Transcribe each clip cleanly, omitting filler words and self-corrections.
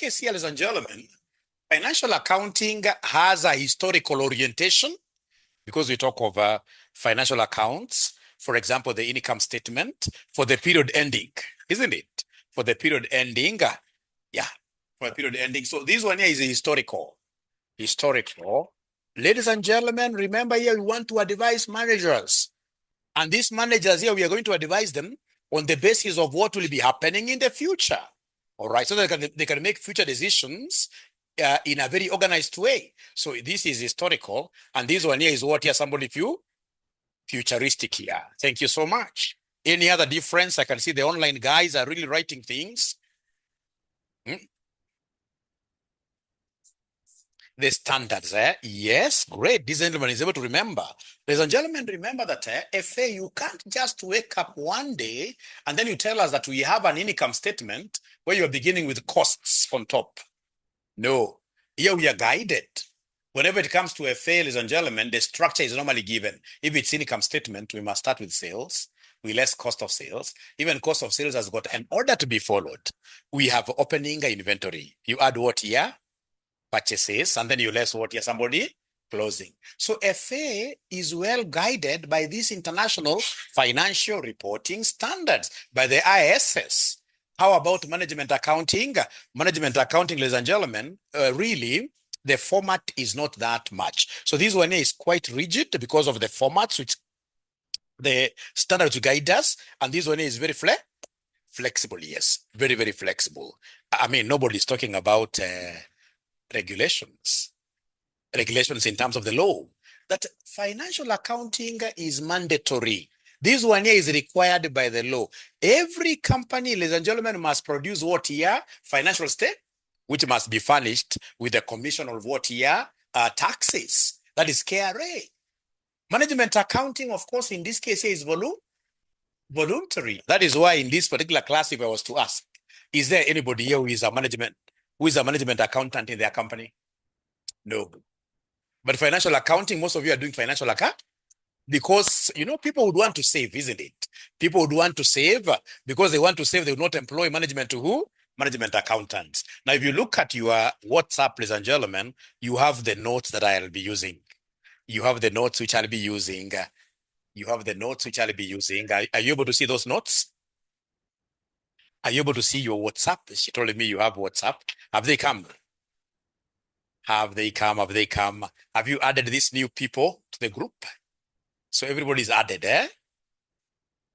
case here, ladies and gentlemen, financial accounting has a historical orientation because we talk of financial accounts. For example, the income statement for the period ending, isn't it? For the period ending, for the period ending. So this one here is historical. Historical. Ladies and gentlemen, remember here we want to advise managers. And these managers here, we are going to advise them on the basis of what will be happening in the future. All right, so they can make future decisions in a very organized way. So this is historical, and this one here is what here somebody futuristic here. Thank you so much. Any other difference? I can see the online guys are really writing things. The standards, yes, great. This gentleman is able to remember. Ladies and gentlemen, remember that FA, you can't just wake up one day and then you tell us that we have an income statement where you're beginning with costs on top. No, here we are guided. Whenever it comes to FA, ladies and gentlemen, the structure is normally given. If it's income statement, we must start with sales. We less cost of sales. Even cost of sales has got an order to be followed. We have opening inventory. You add what here? Purchases, and then you less what here? Somebody closing. So FA is well guided by these international financial reporting standards, by the ISS. How about management accounting? Management accounting, ladies and gentlemen, really, the format is not that much. So this one is quite rigid because of the formats, which the standards guide us, and this one is very flexible, yes, very, very flexible. I mean, nobody's talking about regulations in terms of the law, that financial accounting is mandatory. This one here is required by the law. Every company, ladies and gentlemen, must produce what here? Financial statement, which must be furnished with the commission of what here? Taxes. That is KRA. Management accounting, of course, in this case is voluntary. That is why in this particular class, if I was to ask, is there anybody here who is a management accountant in their company? No. But financial accounting, most of you are doing financial account because, you know, people would want to save, isn't it? People would want to save because they want to save. They would not employ management to who? Management accountants. Now, if you look at your WhatsApp, ladies and gentlemen, you have the notes that I'll be using. You have the notes which I'll be using. You have the notes which I'll be using. Are you able to see those notes? Are you able to see your WhatsApp? She told me you have WhatsApp. Have they come? Have they come? Have they come? Have you added these new people to the group? So everybody's added,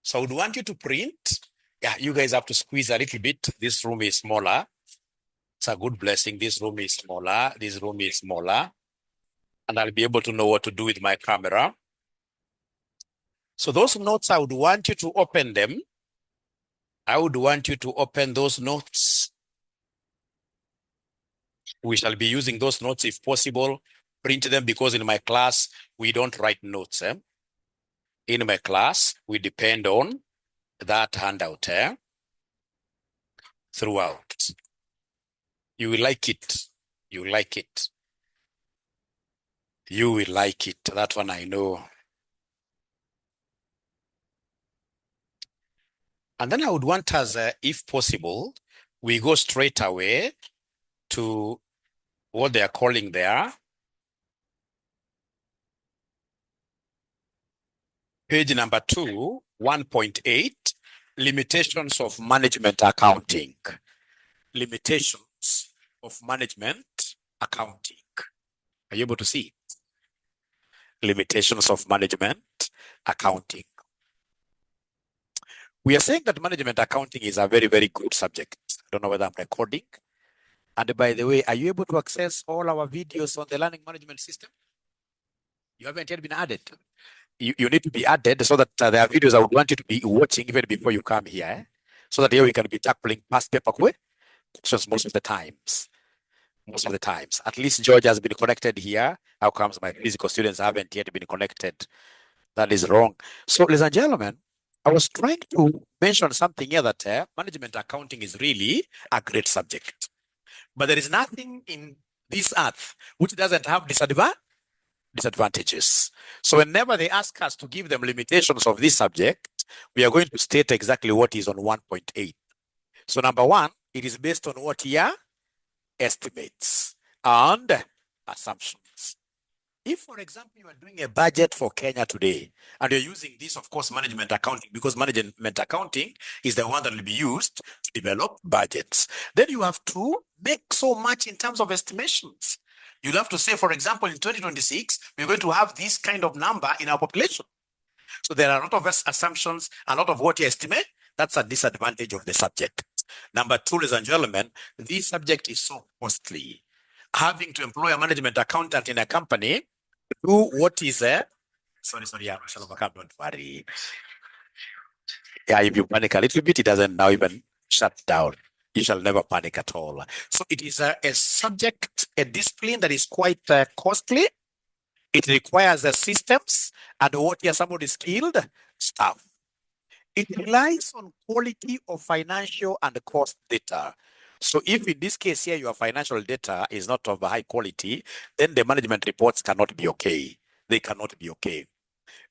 So I would want you to print. Yeah, you guys have to squeeze a little bit. This room is smaller. It's a good blessing. This room is smaller. This room is smaller. And I'll be able to know what to do with my camera. So those notes, I would want you to open them. I would want you to open those notes. We shall be using those notes if possible. Print them because in my class, we don't write notes. In my class, we depend on that handout throughout. You will like it. You will like it. You will like it. That one I know. And then I would want us, if possible, we go straight away to what they are calling there. Page number 2, 1.8, limitations of management accounting. Limitations of management accounting. Are you able to see? Limitations of management accounting. We are saying that management accounting is a very, very good subject. I don't know whether I'm recording. And by the way, are you able to access all our videos on the learning management system? You haven't yet been added. You need to be added so that there are videos I would want you to be watching even before you come here. So that here we can be tackling past paper questions most of the times. Most of the times. At least George has been connected here. How comes my physical students haven't yet been connected? That is wrong. So, ladies and gentlemen, I was trying to mention something here that management accounting is really a great subject. But there is nothing in this earth which doesn't have disadvantages. So whenever they ask us to give them limitations of this subject, we are going to state exactly what is on 1.8. So number 1, it is based on what here? estimates and assumptions. If, for example, you are doing a budget for Kenya today, and you're using this, of course, management accounting, because management accounting is the one that will be used to develop budgets, then you have to make so much in terms of estimations. You'll have to say, for example, in 2026, we're going to have this kind of number in our population. So there are a lot of assumptions, a lot of what you estimate. That's a disadvantage of the subject. Number two, ladies and gentlemen, this subject is so costly. Having to employ a management accountant in a company, do what is a yeah, don't worry. Yeah, if you panic a little bit, it doesn't now even shut down. You shall never panic at all. So it is a subject, a discipline that is quite costly. It requires the systems and what are somebody skilled staff. It relies on quality of financial and cost data. So if in this case here, your financial data is not of high quality, then the management reports cannot be okay. They cannot be okay.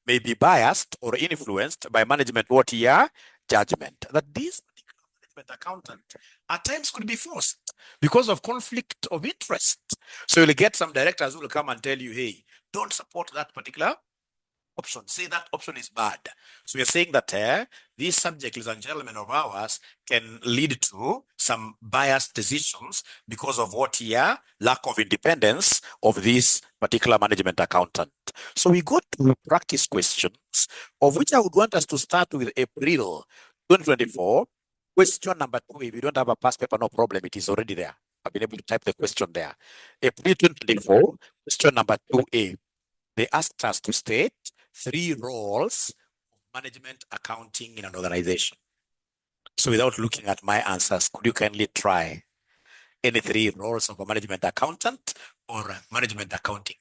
May be biased or influenced by management what year judgment. That this particular management accountant at times could be forced because of conflict of interest. So you'll get some directors who will come and tell you, hey, don't support that particular option. Say that option is bad. So we're saying that this subject, ladies and gentlemen, of ours can lead to some biased decisions because of what here, lack of independence of this particular management accountant. So we go to practice questions, of which I would want us to start with April 2024. Question number 2. If you don't have a past paper, no problem. It is already there. I've been able to type the question there. April 2024, question number 2A. They asked us to state 3 roles of management accounting in an organization. So without looking at my answers, could you kindly try any 3 roles of a management accountant or management accounting?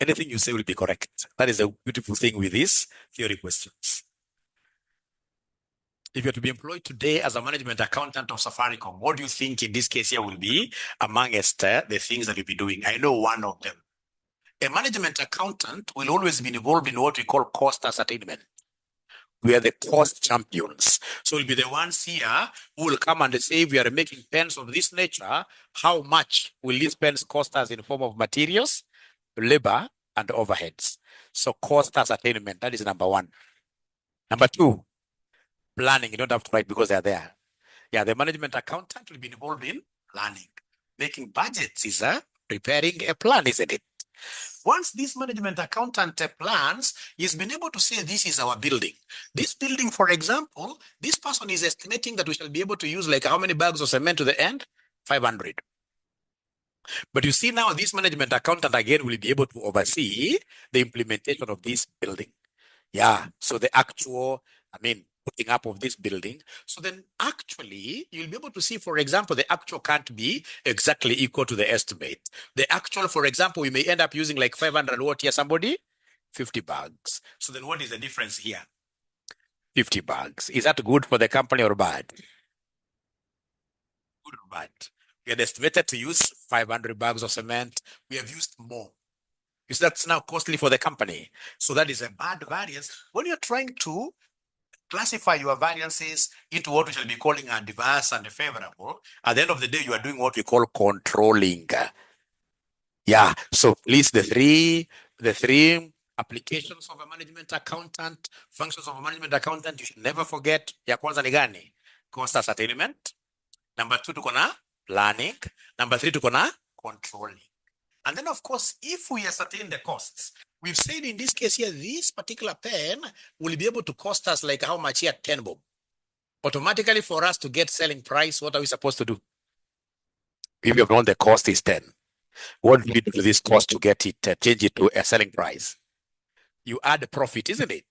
Anything you say will be correct. That is a beautiful thing with these theory questions. If you're to be employed today as a management accountant of Safaricom, what do you think in this case here will be amongst the things that you'll be doing? I know one of them. A management accountant will always be involved in what we call cost ascertainment. We are the cost champions. So we'll be the ones here who will come and say, if we are making pens of this nature, how much will these pens cost us in form of materials, labor, and overheads? So cost ascertainment, that is number 1. Number 2, planning. You don't have to write because they are there. Yeah, the management accountant will be involved in planning. Making budgets is preparing a plan, isn't it? Once this management accountant plans, he's been able to say, this is our building. This building, for example, this person is estimating that we shall be able to use like how many bags of cement to the end? 500. But you see now, this management accountant again will be able to oversee the implementation of this building. Yeah, so the actual, putting up of this building. So then actually, you'll be able to see, for example, the actual can't be exactly equal to the estimate. The actual, for example, we may end up using like 500 what here, somebody? 50 bags. So then what is the difference here? 50 bags. Is that good for the company or bad? Good or bad? We had estimated to use 500 bags of cement. We have used more. Because that's now costly for the company. So that is a bad variance. When you're trying to classify your variances into what we shall be calling adverse and favorable, at the end of the day, you are doing what we call controlling. Yeah, so please, the three applications of a management accountant, functions of a management accountant, you should never forget. Ya kwanza ni gani? Cost ascertainment. Number 2, tuko na planning. Number 3, tuko na controlling. And then, of course, if we ascertain the costs, we've said in this case here, this particular pen will be able to cost us like how much here? 10 bob. Automatically, for us to get selling price, what are we supposed to do? If you've known the cost is 10, what do you do to this cost to get it, change it to a selling price? You add profit, isn't it?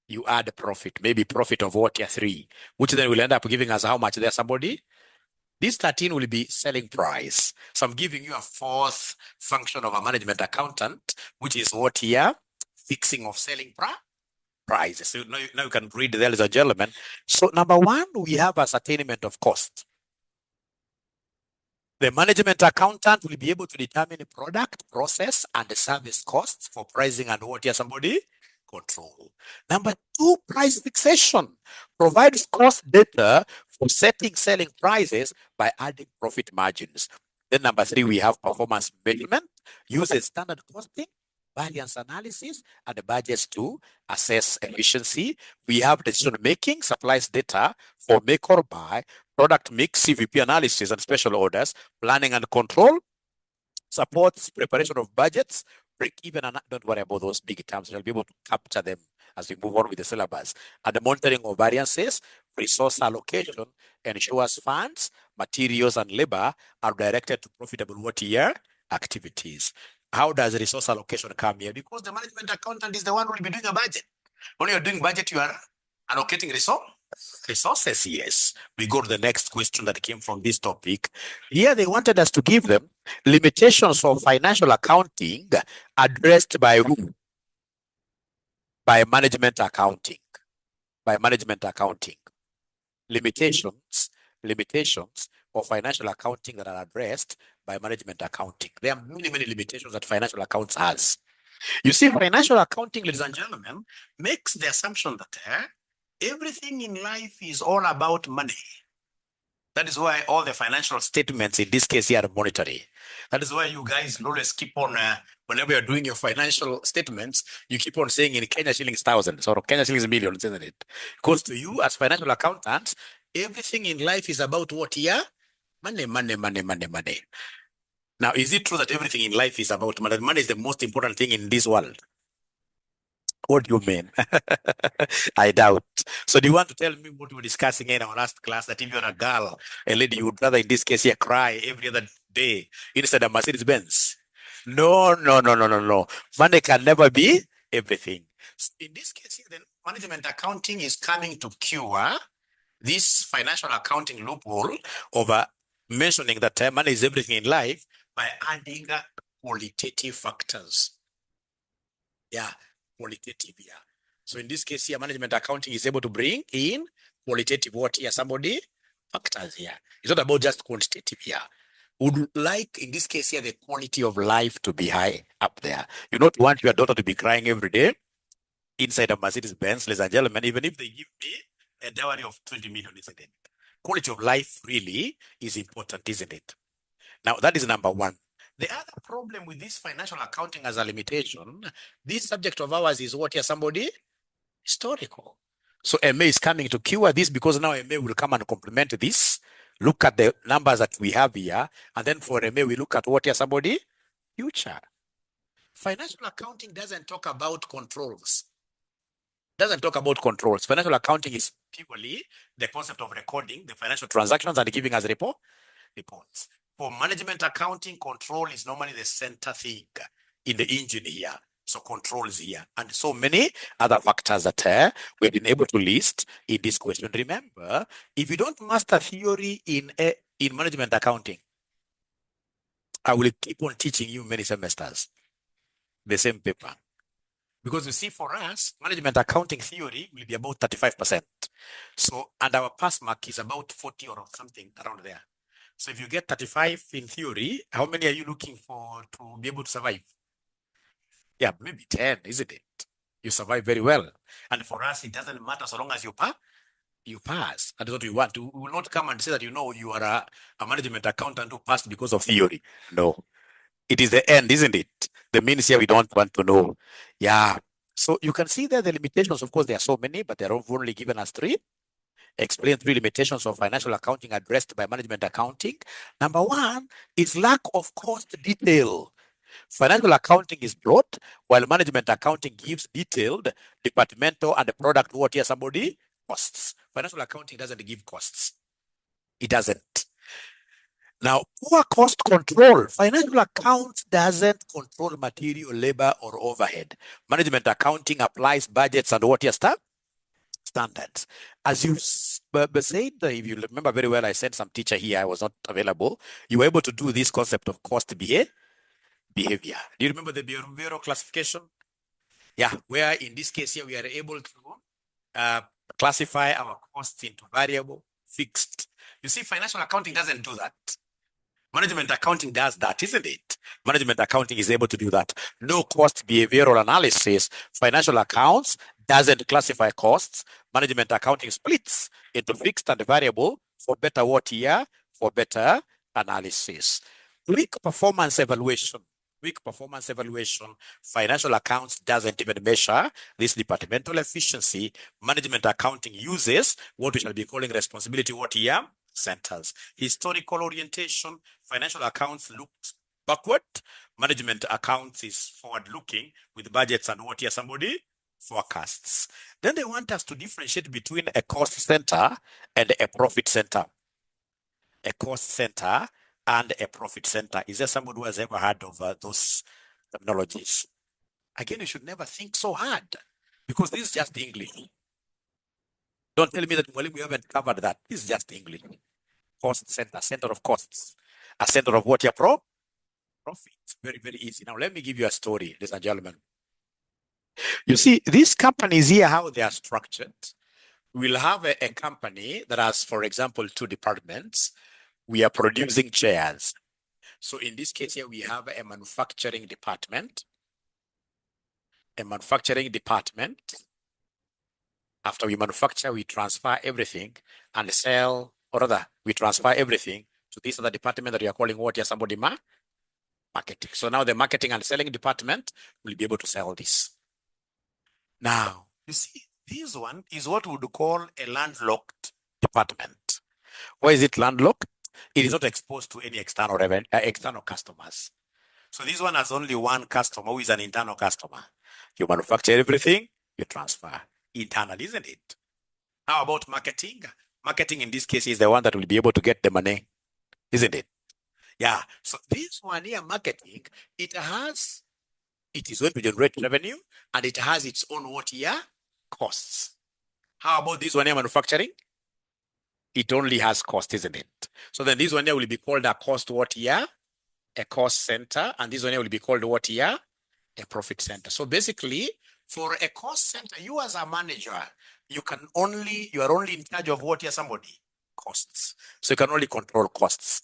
You add profit, maybe profit of what here? 3, which then will end up giving us how much there, somebody? This 13 will be selling price. So I'm giving you a 4th function of a management accountant, which is what here? Fixing of selling price. So now you can read there, ladies and gentlemen. So number 1, we have ascertainment of cost. The management accountant will be able to determine product, process, and service costs for pricing and what here, somebody? Control. Number 2, price fixation. Provides cost data For setting selling prices by adding profit margins. Then number 3, we have performance measurement, uses standard costing, variance analysis, and budgets to assess efficiency. We have decision making, supplies data for make or buy, product mix, CVP analysis and special orders, planning and control, supports preparation of budgets, break even, and don't worry about those big terms. You'll be able to capture them as we move on with the syllabus. And the monitoring of variances, resource allocation, ensures funds, materials, and labor are directed to profitable what year activities. How does resource allocation come here? Because the management accountant is the one who will be doing a budget. When you're doing budget, you are allocating resources. Yes. We go to the next question that came from this topic. Here they wanted us to give them limitations of financial accounting addressed by who? By management accounting. By management accounting. Limitations of financial accounting that are addressed by management accounting. There are many, many limitations that financial accounts has. You see, financial accounting, ladies and gentlemen, makes the assumption that everything in life is all about money. That is why all the financial statements in this case here are monetary. That is why you guys always keep on, whenever you're doing your financial statements, you keep on saying in Kenya shillings thousands or Kenya shillings millions, isn't it? Because to you as financial accountants, everything in life is about what here? Money, money, money, money, money. Now, is it true that everything in life is about money? Money is the most important thing in this world. What do you mean? I doubt. So do you want to tell me what we were discussing in our last class, that if you're a girl, a lady, you would rather in this case here cry every other day instead of Mercedes Benz? No. Money can never be everything. So in this case here, then management accounting is coming to cure this financial accounting loophole of mentioning that money is everything in life by adding qualitative factors. Yeah, qualitative here. So in this case here, management accounting is able to bring in qualitative what here? Somebody factors here. It's not about just quantitative here. Would like in this case here the quality of life to be high up there. You don't want your daughter to be crying every day inside a Mercedes Benz, ladies and gentlemen, even if they give me a dowry of 20 million, isn't it? Quality of life really is important, isn't it? Now that is number 1. The other problem with this financial accounting as a limitation, this subject of ours is what here? Somebody historical. So MA is coming to cure this because now MA will come and complement this. Look at the numbers that we have here. And then for MA, we look at what here? Somebody future. Financial accounting doesn't talk about controls. Financial accounting is purely the concept of recording the financial transactions and giving us reports. For management accounting, control is normally the center thing in the engine here. So controls here, and so many other factors that we've been able to list in this question. Remember, if you don't master theory in management accounting, I will keep on teaching you many semesters the same paper. Because you see, for us, management accounting theory will be about 35%. So, and our pass mark is about 40 or something around there. So if you get 35 in theory, how many are you looking for to be able to survive? Yeah, maybe 10, isn't it? You survive very well. And for us, it doesn't matter so long as you pass. That is what we want. We will not come and say that, you are a management accountant who passed because of theory. No. It is the end, isn't it? The means here we don't want to know. Yeah. So you can see there the limitations. Of course, there are so many, but they're only given us 3. Explain 3 limitations of financial accounting addressed by management accounting. Number 1 is lack of cost detail. Financial accounting is broad, while management accounting gives detailed departmental and the product what here? Somebody costs. Financial accounting doesn't give costs. It doesn't. Now, poor cost control. Financial accounts doesn't control material, labor, or overhead. Management accounting applies budgets and what here? Standards. As you said, if you remember very well, I sent some teacher here, I was not available. You were able to do this concept of cost behavior. Do you remember the behavioral classification? Yeah, where in this case here, we are able to classify our costs into variable, fixed. You see, financial accounting doesn't do that. Management accounting does that, isn't it? Management accounting is able to do that. No cost behavioral analysis. Financial accounts doesn't classify costs. Management accounting splits into fixed and variable for better what year? For better analysis. Weak performance evaluation. Weak performance evaluation. Financial accounts doesn't even measure this departmental efficiency. Management accounting uses what we shall be calling responsibility what year? Centers. Historical orientation. Financial accounts looks backward. Management accounts is forward looking with budgets and what year somebody forecasts. Then they want us to differentiate between a cost center and a profit center. A cost center and a profit center. Is there somebody who has ever heard of those terminologies? Again, you should never think so hard because this is just English. Don't tell me that we haven't covered that. This is just English. Cost center, center of costs. A center of what? Your profit. Very, very easy. Now, let me give you a story, ladies and gentlemen. You see, these companies here, how they are structured. We'll have a company that has, for example, 2 departments. We are producing chairs. So in this case here, we have a manufacturing department. A manufacturing department. After we manufacture, we transfer everything and sell, or rather, we transfer everything to this other department that we are calling what here, somebody marketing. So now the marketing and selling department will be able to sell this. Now, you see, this one is what we would call a landlocked department. Why is it landlocked? It is not exposed to any external customers. So this one has only one customer who is an internal customer. You manufacture everything, you transfer internal, isn't it? How about marketing? Marketing in this case is the one that will be able to get the money, isn't it? Yeah. So this one here, marketing, it is going to generate revenue and it has its own what here? Costs. How about this one here, manufacturing? It only has cost, isn't it? So then this one here will be called a cost what here? A cost center. And this one here will be called what here? A profit center. So basically, for a cost center, you as a manager, you are only in charge of what here? Somebody? Costs. So you can only control costs.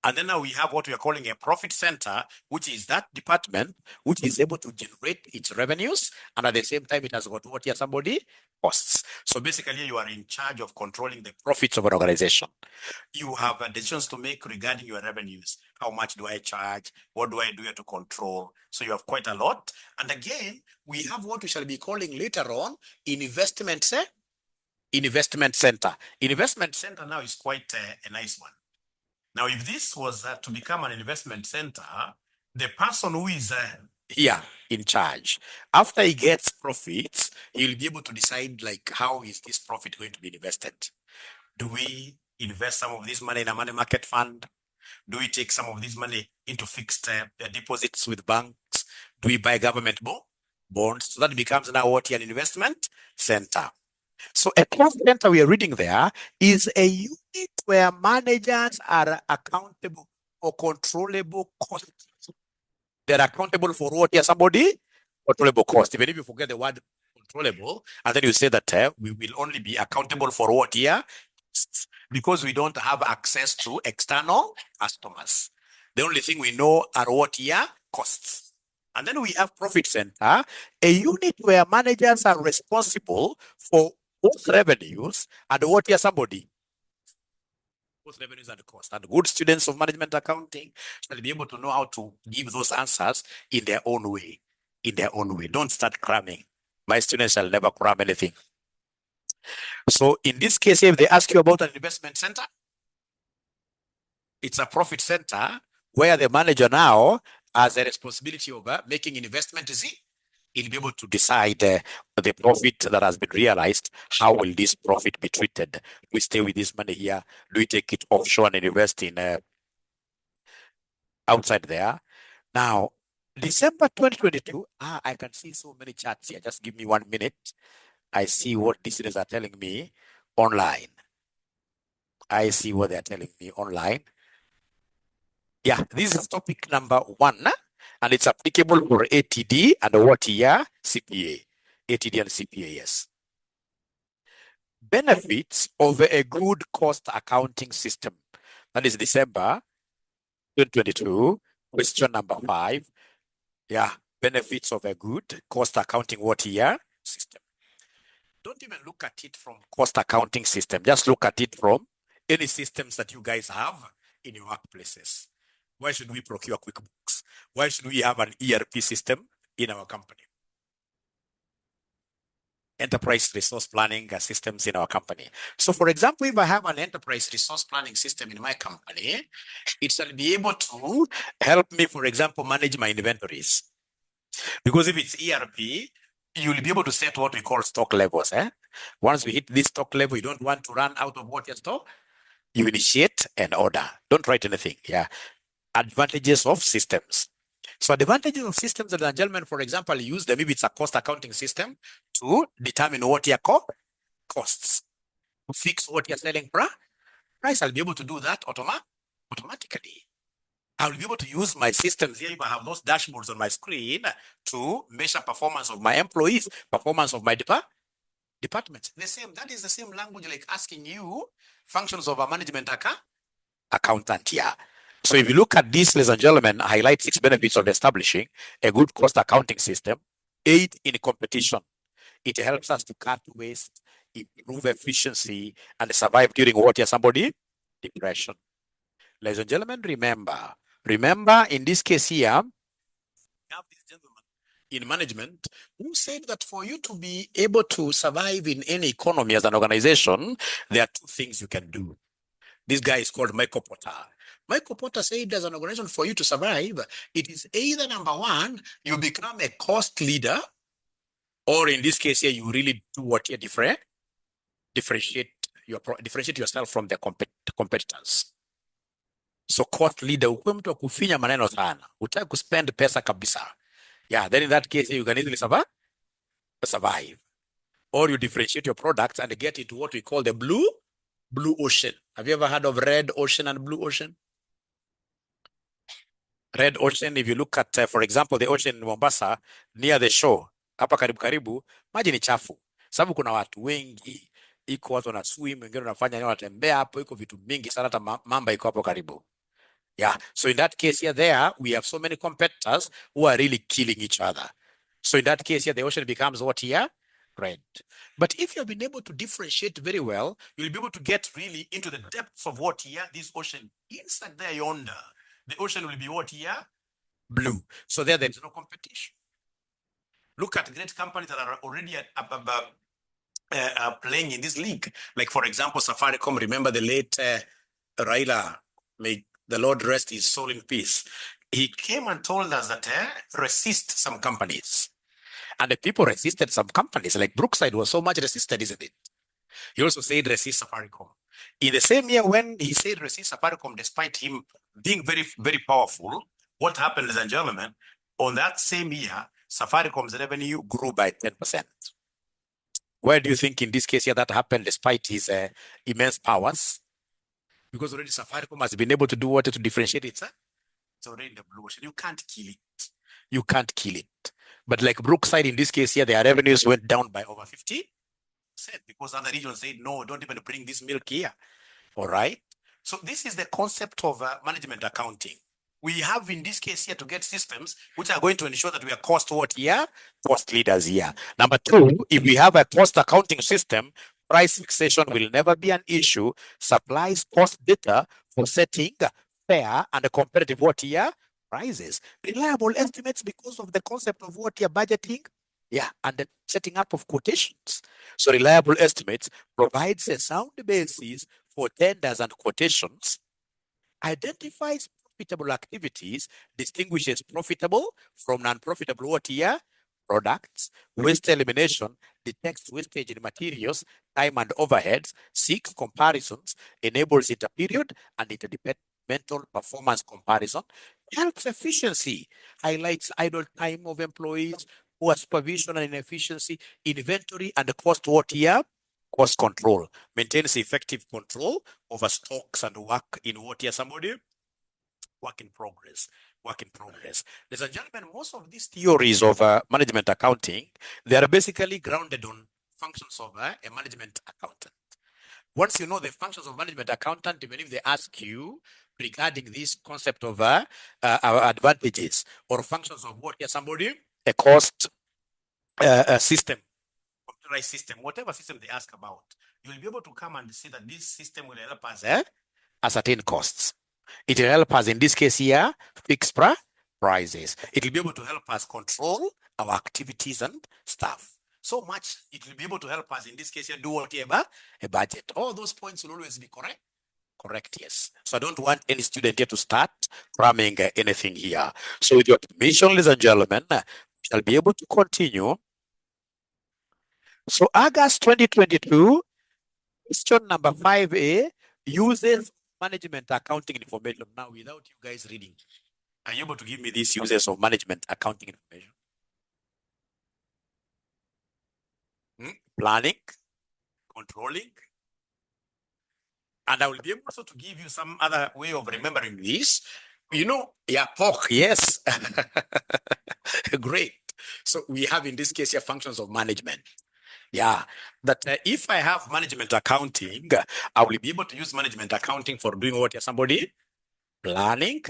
And then now we have what we are calling a profit center, which is that department which is able to generate its revenues, and at the same time it has got what here? Somebody? Costs. So basically you are in charge of controlling the profits of an organization. You have decisions to make regarding your revenues. How much do I charge? What do I do here to control? So you have quite a lot. And again, we have what we shall be calling later on investment center. Investment center now is quite a nice one. Now, if this was to become an investment center, the person who is here in charge, after he gets profits, he'll be able to decide like, how is this profit going to be invested? Do we invest some of this money in a money market fund? Do we take some of this money into fixed deposits with banks? Do we buy government bonds? So that becomes now what an investment center. So a cost center we are reading there is a unit where managers are accountable for controllable costs. They're accountable for what here? Somebody? Controllable cost. Even if you forget the word controllable, and then you say that we will only be accountable for what here? Because we don't have access to external customers. The only thing we know are what here? Costs. And then we have profit center, a unit where managers are responsible for both revenues and what here? Somebody? Both revenues and cost. And good students of management accounting shall be able to know how to give those answers in their own way. In their own way. Don't start cramming. My students shall never cram anything. So in this case, if they ask you about an investment center, it's a profit center where the manager now has a responsibility of making investment. He'll be able to decide the profit that has been realized. How will this profit be treated? Do we stay with this money here? Do we take it offshore and invest in outside there? Now, December 2022, I can see so many charts here. Just give me 1 minute. I see what these students are telling me online. I see what they're telling me online. Yeah, this is topic number 1, and it's applicable for ATD and what year? CPA. ATD and CPA, yes. Benefits of a good cost accounting system. That is December 2022, question number 5. Yeah, benefits of a good cost accounting what year? System. don't even look at it from cost accounting system. Just look at it from any systems that you guys have in your workplaces. Why should we procure QuickBooks? Why should we have an ERP system in our company? Enterprise resource planning systems in our company. So for example, if I have an enterprise resource planning system in my company, it shall be able to help me, for example, manage my inventories. Because if it's ERP, you will be able to set what we call stock levels. Once we hit this stock level, you don't want to run out of what you stock, you initiate an order. Don't write anything. Yeah. Advantages of systems. So advantages of systems, ladies and gentlemen, for example, use them if it's a cost accounting system to determine what your costs. To fix what you're selling price, I'll be able to do that automatically. I'll be able to use my systems here if I have those dashboards on my screen to measure performance of my employees, performance of my departments. That is the same language like asking you functions of a management accountant here. So if you look at this, ladies and gentlemen, highlight 6 benefits of establishing a good cost accounting system. 8 in competition. It helps us to cut waste, improve efficiency, and survive during what is somebody depression. Ladies and gentlemen, remember in this case here, we have this gentleman in management who said that for you to be able to survive in any economy as an organization, there are 2 things you can do. This guy is called Michael Porter. Michael Porter said as an organization, for you to survive, it is either number 1, you become a cost leader, or in this case here, you really do what you differentiate yourself from the competitors. So cost leader, ukuwe mtu wa kufinya maneno sana, utaki kuspend pesa kabisa. Yeah, then in that case, you can easily survive. Or you differentiate your products and get into what we call the blue ocean. Have you ever heard of red ocean and blue ocean? Red ocean, if you look at, for example, the ocean in Mombasa, near the shore, hapa karibu, maji ni chafu. Sababu kuna watu wengi, iko watu wana swim, wengine wanafanya nini, wanatembea hapo, iko vitu mingi sana, hata mamba iko hapo karibu. Yeah, so in that case here, we have so many competitors who are really killing each other. So in that case here, the ocean becomes what here? Red. But if you've been able to differentiate very well, you'll be able to get really into the depths of what here, this ocean, inside there yonder, the ocean will be what here? Blue. So there is no competition. Look at great companies that are already playing in this league. Like for example, Safaricom, remember the late Raila, may the Lord rest his soul in peace. He came and told us that resist some companies. And the people resisted some companies, like Brookside was so much resisted, isn't it? He also said resist Safaricom. In the same year when he said resist Safaricom, despite him being very, very powerful, what happened, ladies and gentlemen, on that same year, Safaricom's revenue grew by 10%. Why do you think in this case here that happened despite his immense powers? Because already Safaricom has been able to do what to differentiate it. It's already in the blue ocean. You can't kill it. You can't kill it. But like Brookside in this case here, their revenues went down by over 50% because other regions said, no, don't even bring this milk here. All right. So this is the concept of management accounting. We have in this case here to get systems which are going to ensure that we are cost leaders here. Number 2, if we have a cost accounting system, price fixation will never be an issue. Supplies cost data for setting fair and competitive prices. Reliable estimates because of the concept of budgeting. Yeah, and the setting up of quotations. So reliable estimates provides a sound basis for tenders and quotations, identifies profitable activities, distinguishes profitable from non-profitable products, waste elimination, detects wastage in materials, time and overheads, seeks comparisons, enables inter-period and interdepartmental performance comparison, helps efficiency, highlights idle time of employees, poor supervision and inefficiency, inventory and cost cost control, maintains effective control over stocks and work in somebody work in progress. Ladies and gentlemen, most of these theories of management accounting, they are basically grounded on functions of a management accountant. Once you know the functions of management accountant, even if they ask you regarding this concept of advantages or functions of what somebody, a cost system computerized system, whatever system they ask about, you'll be able to come and see that this system will help us ascertain costs. It will help us, in this case here, fix prices. It will be able to help us control our activities and stuff. So much, it will be able to help us, in this case here, do whatever, a budget. All those points will always be correct. Correct, yes. So I don't want any student here to start cramming anything here. So with your permission, ladies and gentlemen, we shall be able to continue. So August 2022, question number 5A, uses management accounting information. Now, without you guys reading, are you able to give me these uses of management accounting information? Planning, controlling, and I will be able also to give you some other way of remembering this. You know, yeah, POC, yes. Great. So we have, in this case here, functions of management. Yeah, that if I have management accounting, I will be able to use management accounting for doing what? Somebody planning,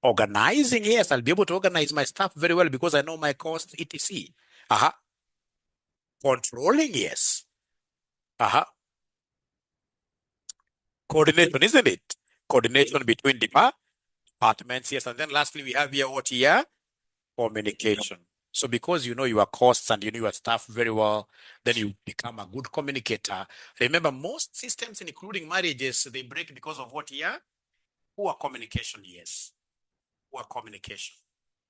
organizing. Yes, I'll be able to organize my stuff very well because I know my costs, etc. Controlling, yes. Coordination, isn't it? Coordination between departments, yes. And then lastly, we have here what here? Communication. So because you know your costs and you know your staff very well, then you become a good communicator. Remember, most systems, including marriages, they break because of what here? Poor communication, yes. Poor communication.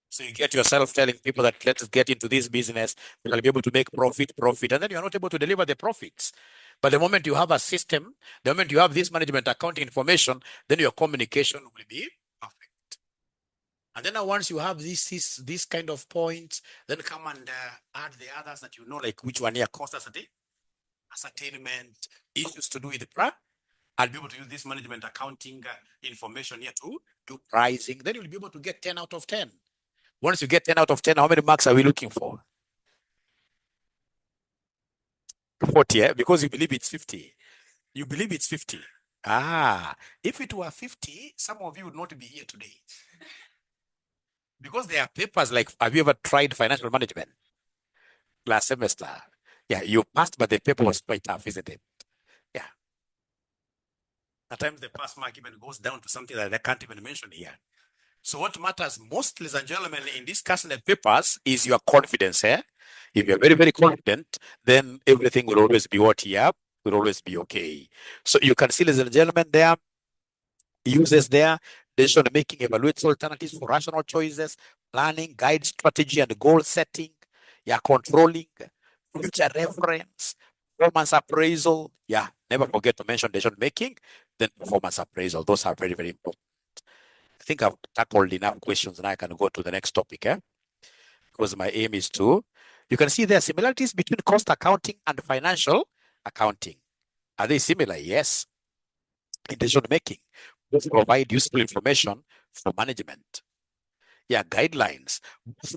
So you get yourself telling people that let's get into this business, we'll be able to make profit, and then you're not able to deliver the profits. But the moment you have a system, the moment you have this management accounting information, then your communication will be perfect. And then once you have this kind of points, then come and add the others that you know, like which one here, cost ascertainment, issues to do with the I'll be able to use this management accounting information here to do pricing. Then you'll be able to get 10 out of 10. Once you get 10 out of 10, how many marks are we looking for? 40, yeah? Because you believe it's 50. You believe it's 50. If it were 50, some of you would not be here today. Because there are papers like, have you ever tried financial management? Last semester. Yeah, you passed, but the paper was quite tough, isn't it? Yeah. At times the pass mark even goes down to something that I can't even mention here. So what matters most, ladies and gentlemen, in discussing the papers is your confidence. If you're very, very confident, then everything will always be what you have, will always be okay. So you can see, ladies and gentlemen, there uses there, decision making, evaluates alternatives for rational choices, planning, guide strategy and goal setting, controlling, future reference, performance appraisal. Never forget to mention decision making, then performance appraisal. Those are very, very important. I think I've tackled enough questions and I can go to the next topic, because my aim is to, you can see there are similarities between cost accounting and financial accounting. Are they similar? Yes. In decision making, both provide useful information for management. Guidelines. Both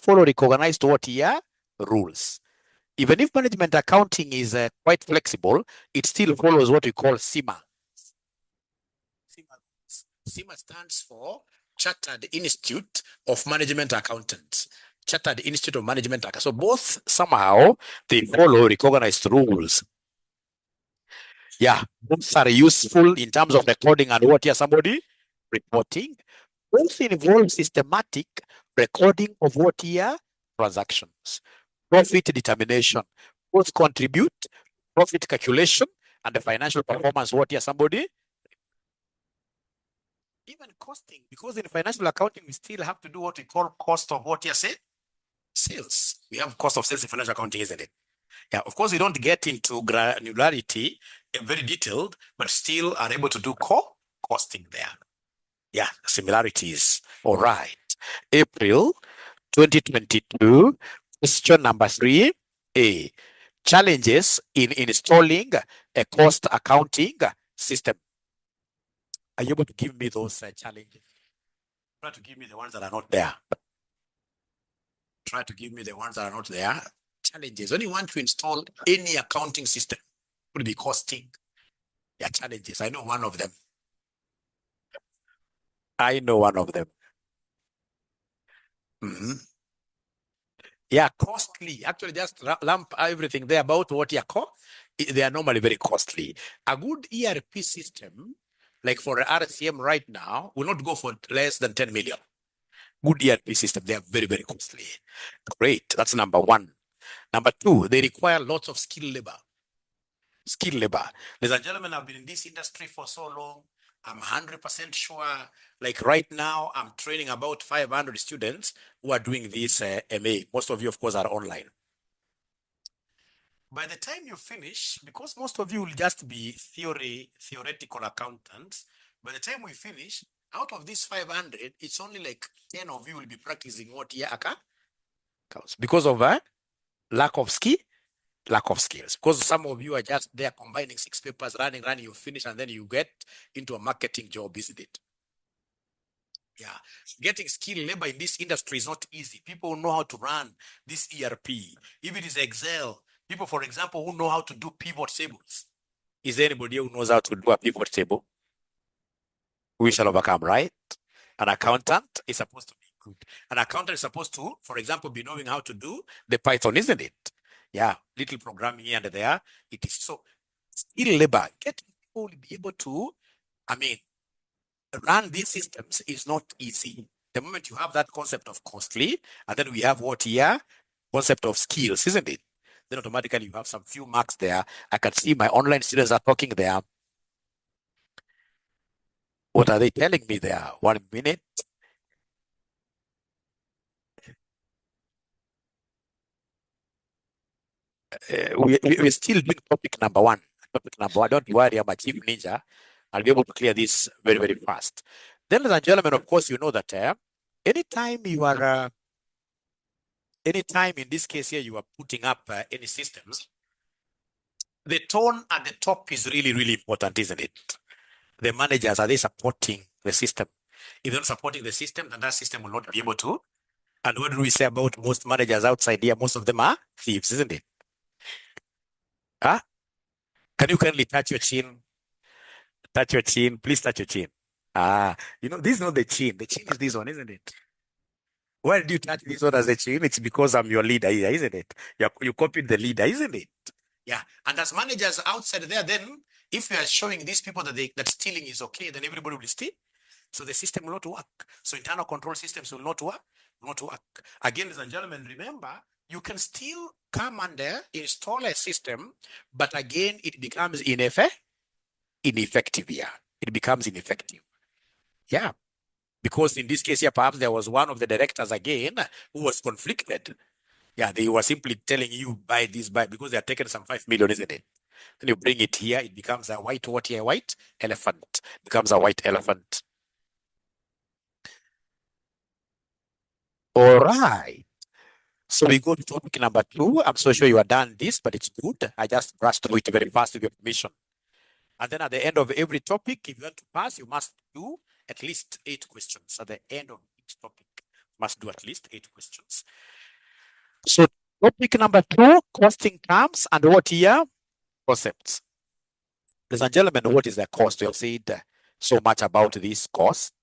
follow recognized what rules. Even if management accounting is quite flexible, it still follows what we call CIMA. CIMA stands for Chartered Institute of Management Accountants. Chartered Institute of Management Accountants. So both somehow they follow recognized rules. Both are useful in terms of recording and what somebody reporting. Both involve systematic recording of what transactions, profit determination. Both contribute profit calculation and the financial performance what somebody. Even costing, because in financial accounting we still have to do what we call cost of what sales. We have cost of sales in financial accounting, isn't it? Of course we don't get into granularity, very detailed, but still are able to do costing there. Similarities. All right. April 2022, question number 3A. Challenges in installing a cost accounting system. Are you able to give me those challenges? Try to give me the ones that are not there. Try to give me the ones that are not there. Challenges. When you want to install any accounting system, it will be costing. Challenges. I know one of them. Yeah, costly. Actually, just lump everything there about what you call. They are normally very costly. A good ERP system, like for RCM right now, will not go for less than 10 million. Good ERP system, they are very, very costly. Great. That's number one. Number two, they require lots of skilled labor. Skilled labor. Ladies and gentlemen, I've been in this industry for so long. I'm 100% sure. Like right now, I'm training about 500 students who are doing this MA. Most of you, of course, are online. By the time you finish, because most of you will just be theoretical accountants, by the time we finish, out of these 500, it's only like 10 of you will be practicing what year accounts because of lack of skills. Because some of you are just there combining 6 papers, running, you finish, and then you get into a marketing job, isn't it? Yeah, getting skilled labor in this industry is not easy. People know how to run this ERP. If it is Excel, people, for example, who know how to do pivot tables. Is there anybody who knows how to do a pivot table? We shall overcome, right? An accountant is supposed to be good. An accountant is supposed to, for example, be knowing how to do the Python, isn't it? Yeah, little programming here and there. It is so skilled labor. Getting people to be able to, run these systems is not easy. The moment you have that concept of costly, and then we have what here? Concept of skills, isn't it? Then automatically you have some few marks there. I can see my online students are talking there. What are they telling me there? 1 minute. We're still doing topic number one. Topic number one. Don't worry, I'm a chief ninja. I'll be able to clear this very, very fast. Then, ladies and gentlemen, of course, you know that anytime you are, anytime in this case here, you are putting up any systems, the tone at the top is really, really important, isn't it? The managers, are they supporting the system? If they're not supporting the system, then that system will not be able to. And what do we say about most managers outside here? Most of them are thieves, isn't it? Huh? Can you kindly touch your chin? Touch your chin. Please touch your chin. This is not the chin. The chin is this one, isn't it? Why did you touch this one as a chin? It's because I'm your leader here, isn't it? You copied the leader, isn't it? Yeah. And as managers outside there, then if you are showing these people that stealing is okay, then everybody will steal. So the system will not work. So internal control systems will not work. Again, ladies and gentlemen, remember, you can still come under install a system, but again, it becomes ineffective here. It becomes ineffective. Yeah. Because in this case here, perhaps there was one of the directors again who was conflicted. Yeah, they were simply telling you buy this, because they are taking some 5 million, isn't it? Then you bring it here, it becomes a white elephant. It becomes a white elephant. All right. So we go to topic number 2. I'm so sure you are done this, but it's good. I just brushed through it very fast with your permission. And then at the end of every topic, if you want to pass, you must do at least 8 questions. At the end of each topic, you must do at least 8 questions. So topic number 2, costing terms and what here? Concepts. Ladies and gentlemen, what is the cost? We have said so much about this cost.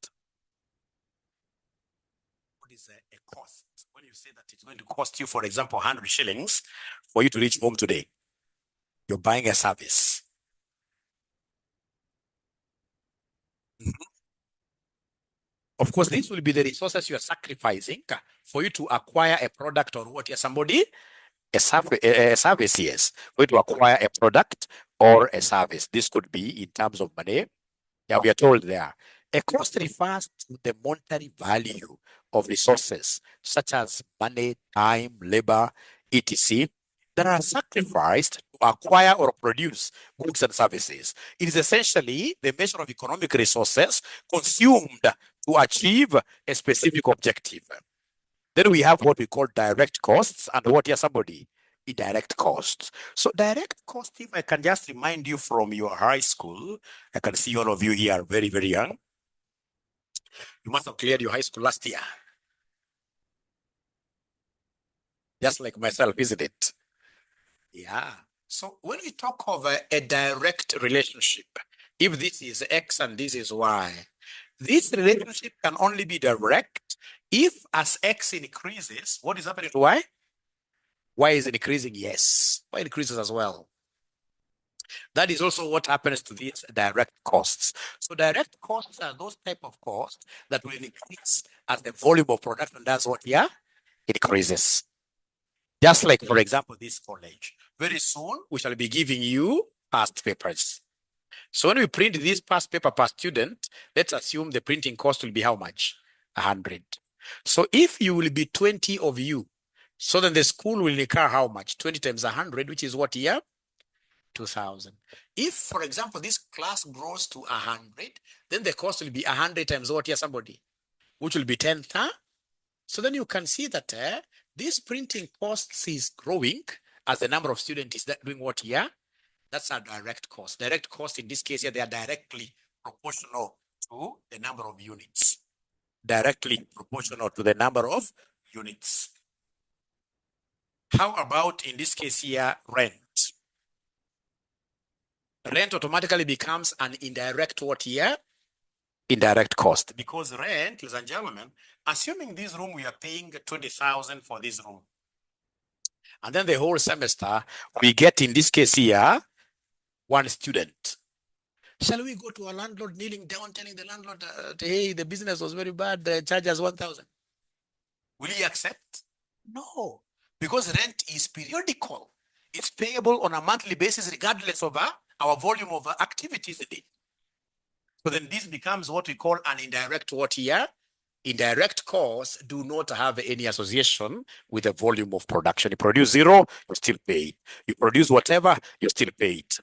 What is a cost? When you say that it's going to cost you, for example, 100 shillings for you to reach home today, you're buying a service. Of course, this will be the resources you are sacrificing for you to acquire a product or what? Somebody, a service, yes. For you to acquire a product or a service. This could be in terms of money. Yeah, we are told there. A cost refers to the monetary value of resources such as money, time, labor, etc., that are sacrificed to acquire or produce goods and services. It is essentially the measure of economic resources consumed to achieve a specific objective. Then we have what we call direct costs and what is somebody? Indirect costs. So direct costs, if I can just remind you from your high school, I can see all of you here are very, very young. You must have cleared your high school last year. Just like myself, isn't it? Yeah. So when we talk of a direct relationship, if this is X and this is Y, this relationship can only be direct if as X increases, what is happening to Y? Y is increasing, yes. Y increases as well. That is also what happens to these direct costs. So direct costs are those type of costs that will increase as the volume of production does what? Yeah, it increases. Just like, for example, this college. Very soon, we shall be giving you past papers. So when we print this past paper per student, let's assume the printing cost will be how much? 100. So if you will be 20 of you, so then the school will incur how much? 20 times 100, which is what year? 2,000. If, for example, this class grows to 100, then the cost will be 100 times what year, somebody? Which will be 10. So then you can see that this printing costs is growing as the number of students is doing what year? That's our direct cost. Direct cost in this case here, they are directly proportional to the number of units. Directly proportional to the number of units. How about in this case here, rent? Rent automatically becomes an indirect what here? Indirect cost. Because rent, ladies and gentlemen, assuming this room we are paying 20,000 for this room. And then the whole semester, we get in this case here, one student. Shall we go to a landlord kneeling down, telling the landlord, hey, the business was very bad, the charge us 1,000? Will he accept? No, because rent is periodical. It's payable on a monthly basis, regardless of our volume of activities. So then this becomes what we call an indirect what here? Indirect costs do not have any association with the volume of production. You produce 0, you still pay it. You produce whatever, you still pay it.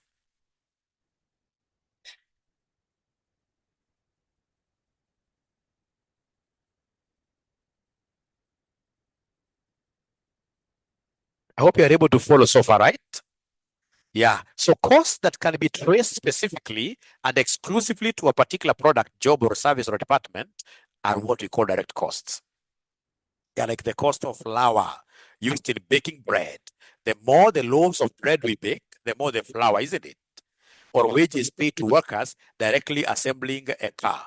I hope you are able to follow so far, right? Yeah. So costs that can be traced specifically and exclusively to a particular product, job, or service or department are what we call direct costs. Yeah, like the cost of flour used in baking bread. The more the loaves of bread we bake, the more the flour, isn't it? Or wages paid to workers directly assembling a car.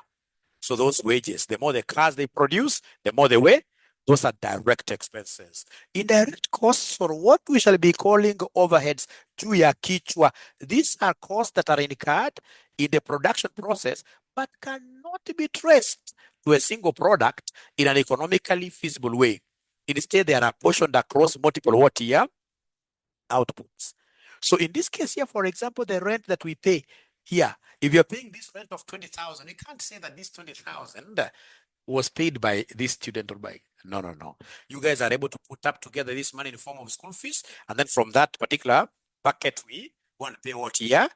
So those wages, the more the cars they produce, the more they weigh. Those are direct expenses. Indirect costs for what we shall be calling overheads, 𝐤𝐧𝐫𝐤𝐤. These are costs that are incurred in the production process, but cannot be traced to a single product in an economically feasible way. Instead, they are apportioned across multiple what year outputs. So in this case here, for example, the rent that we pay here, if you're paying this rent of 20,000, you can't say that this 20,000 was paid by this student or by, no. You guys are able to put up together this money in the form of school fees. And then from that particular bucket, we want to pay what here.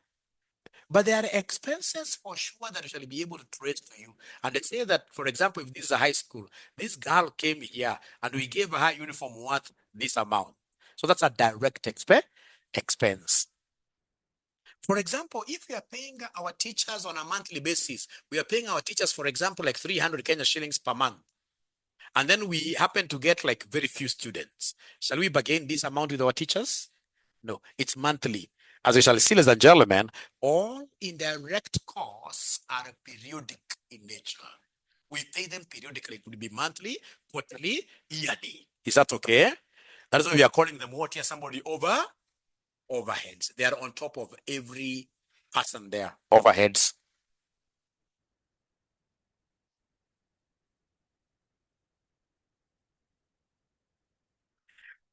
But there are expenses for sure that we shall be able to trace to you. And they say that, for example, if this is a high school, this girl came here and we gave her uniform worth this amount. So that's a direct expense. For example, if we are paying our teachers on a monthly basis, we are paying our teachers, for example, like 300 Kenya shillings per month. And then we happen to get like very few students. Shall we bargain this amount with our teachers? No, it's monthly. As we shall see, ladies and gentlemen, all indirect costs are periodic in nature. We pay them periodically. It could be monthly, quarterly, yearly. Is that okay? That's why we are calling them what here? Somebody overheads. They are on top of every person there. Overheads.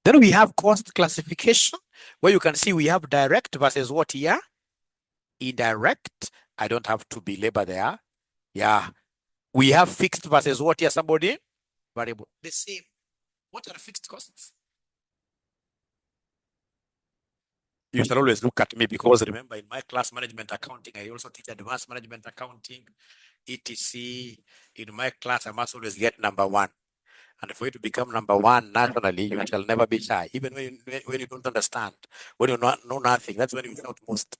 Then we have cost classification, where you can see we have direct versus what here? Indirect. I don't have to belabor there. Yeah. We have fixed versus what here? Somebody? Variable. The same. What are fixed costs? You shall always look at me because remember in my class management accounting, I also teach advanced management accounting, etc. In my class, I must always get number 1. And for you to become number 1 nationally, you shall never be shy. Even when you don't understand, when you know nothing, that's when you shout most.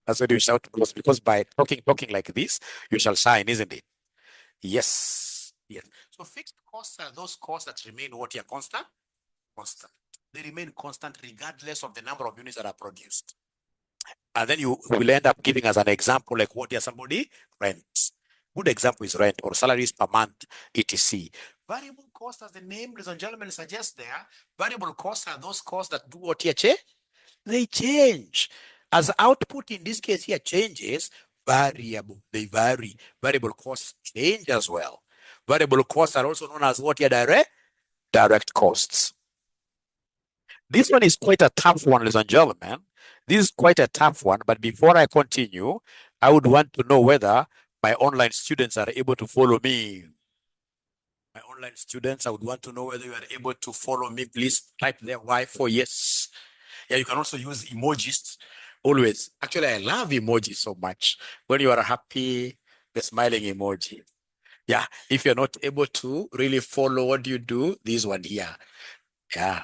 That's when you shout most, because by talking like this, you shall shine, isn't it? Yes. Yes. So fixed costs are those costs that remain what here? Constant? Constant. They remain constant regardless of the number of units that are produced. And then you will end up giving us an example like what here somebody rents. Good example is rent or salaries per month, etc. Variable costs, as the name, ladies and gentlemen, suggests there, variable costs are those costs that do what here? They change. As output in this case here changes, they vary. Variable costs change as well. Variable costs are also known as what here? Direct costs. This one is quite a tough one, ladies and gentlemen. This is quite a tough one, but before I continue, I would want to know whether my online students are able to follow me. My online students, I would want to know whether you are able to follow me. Please type there Y for yes. Yeah, you can also use emojis always. Actually, I love emojis so much. When you are happy, the smiling emoji. Yeah, if you're not able to really follow what you do, this one here. Yeah.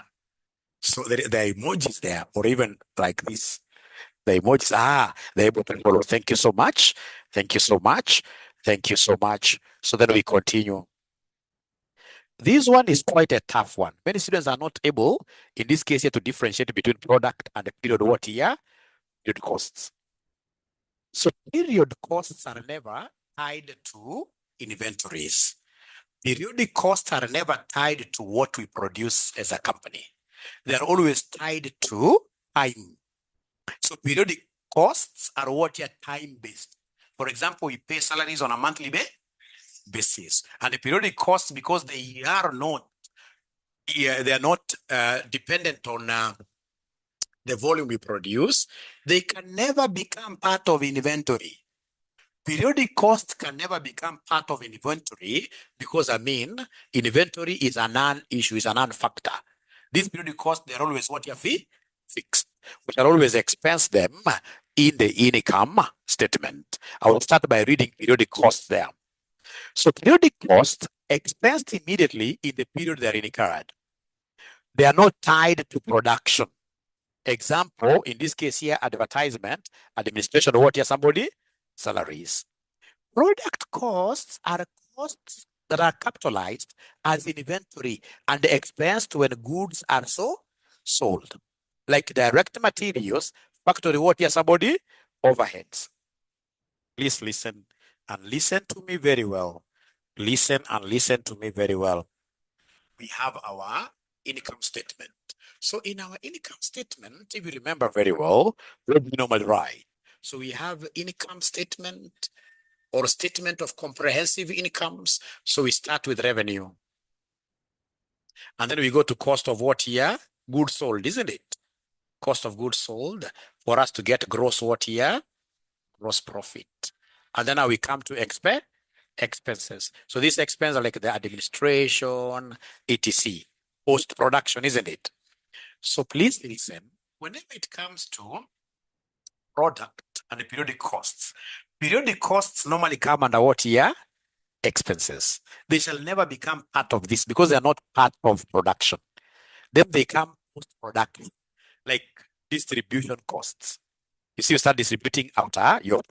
So the emojis there, or even like this. The emojis, they're able to follow. Thank you so much. Thank you so much. Thank you so much. So then we continue. This one is quite a tough one. Many students are not able, in this case here, to differentiate between product and the period what year? Period costs. So period costs are never tied to inventories. Periodic costs are never tied to what we produce as a company. They are always tied to time. So periodic costs are what are time-based. For example, we pay salaries on a monthly basis. And the periodic costs, because they are not dependent on the volume we produce, they can never become part of inventory. Periodic costs can never become part of inventory because, inventory is a non-issue, is a non-factor. These periodic costs, they're always what you fixed. We shall always expense them in the income statement. I will start by reading periodic costs there. So periodic costs expensed immediately in the period they are incurred. They are not tied to production. Example, in this case here, advertisement, administration, what here, somebody? Salaries. Product costs are costs that are capitalized as inventory and expensed when goods are sold. Like direct materials, factory, what here, somebody? Overheads. Please listen and listen to me very well. Listen and listen to me very well. We have our income statement. So in our income statement, if you remember very well, what do we normally write? So we have income statement or statement of comprehensive incomes. So we start with revenue. And then we go to cost of what here? Goods sold, isn't it? Cost of goods sold for us to get gross what here? Gross profit. And then now we come to expenses. So these expenses are like the administration, etc. Post-production, isn't it? So please listen, whenever it comes to product and the periodic costs normally come under what here? Expenses. They shall never become part of this because they are not part of production. Then they come post-production, like distribution costs. You see, you start distributing out your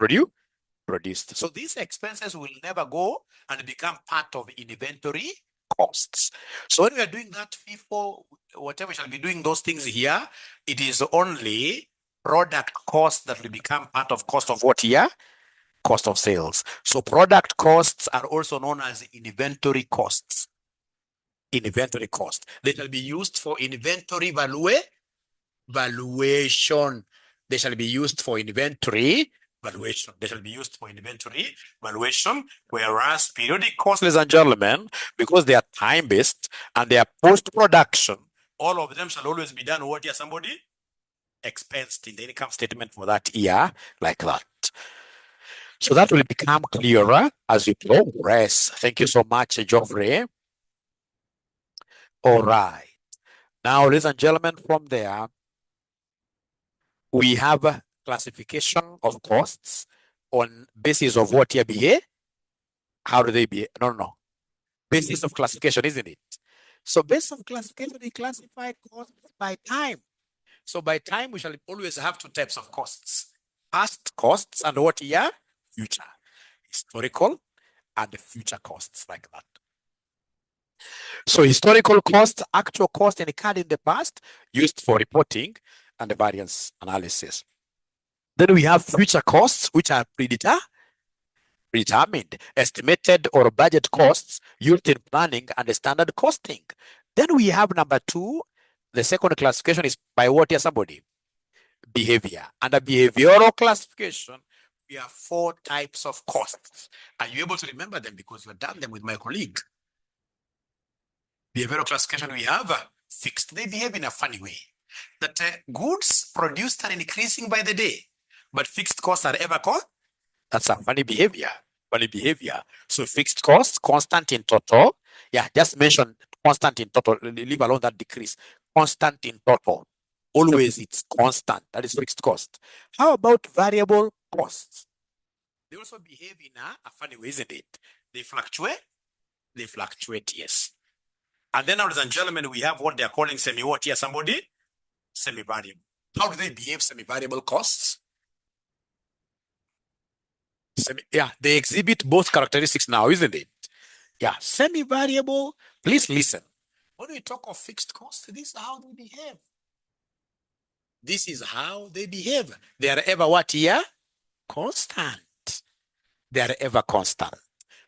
produced. So these expenses will never go and become part of inventory costs. So when we are doing that FIFO, whatever we shall be doing those things here, it is only product costs that will become part of cost of what here? Cost of sales. So product costs are also known as inventory costs. Inventory cost. They shall be used for inventory valuation. They shall be used for inventory valuation. They shall be used for inventory valuation, whereas periodic costs, ladies and gentlemen, because they are time-based and they are post-production, all of them shall always be done what year? Somebody expensed in the income statement for that year, like that. So that will become clearer as we progress. Thank you so much, Geoffrey. All right. Now, ladies and gentlemen, from there, we have a classification of costs on basis of what year be? How do they be? No. Basis of classification, isn't it? So based on classification, we classify costs by time. So by time, we shall always have two types of costs. Past costs and what year? Future. Historical and future costs, like that. So historical costs, actual costs incurred in the past, used for reporting and the variance analysis. Then we have future costs, which are determined estimated or budget costs used in planning and standard costing. Then we have number 2. The second classification is by what here, somebody? Behavior. Under behavioral classification, we have 4 types of costs. Are you able to remember them? Because you've done them with my colleague. Behavioral classification, we have fixed. They behave in a funny way. That goods produced are increasing by the day, but fixed costs are ever cost. That's a funny behavior. Funny behavior. So fixed costs, constant in total. Yeah, just mention constant in total. Leave alone that decrease. Constant in total. Always it's constant. That is fixed cost. How about variable costs? They also behave in a funny way, isn't it? They fluctuate. They fluctuate, yes. And then, ladies and gentlemen, we have what they are calling semi-what here, somebody? Semi-variable. How do they behave, semi-variable costs? Yeah, they exhibit both characteristics now, isn't it? Yeah, semi-variable. Please listen. When we talk of fixed costs, this is how they behave. This is how they behave. They are ever what here? Constant. They are ever constant.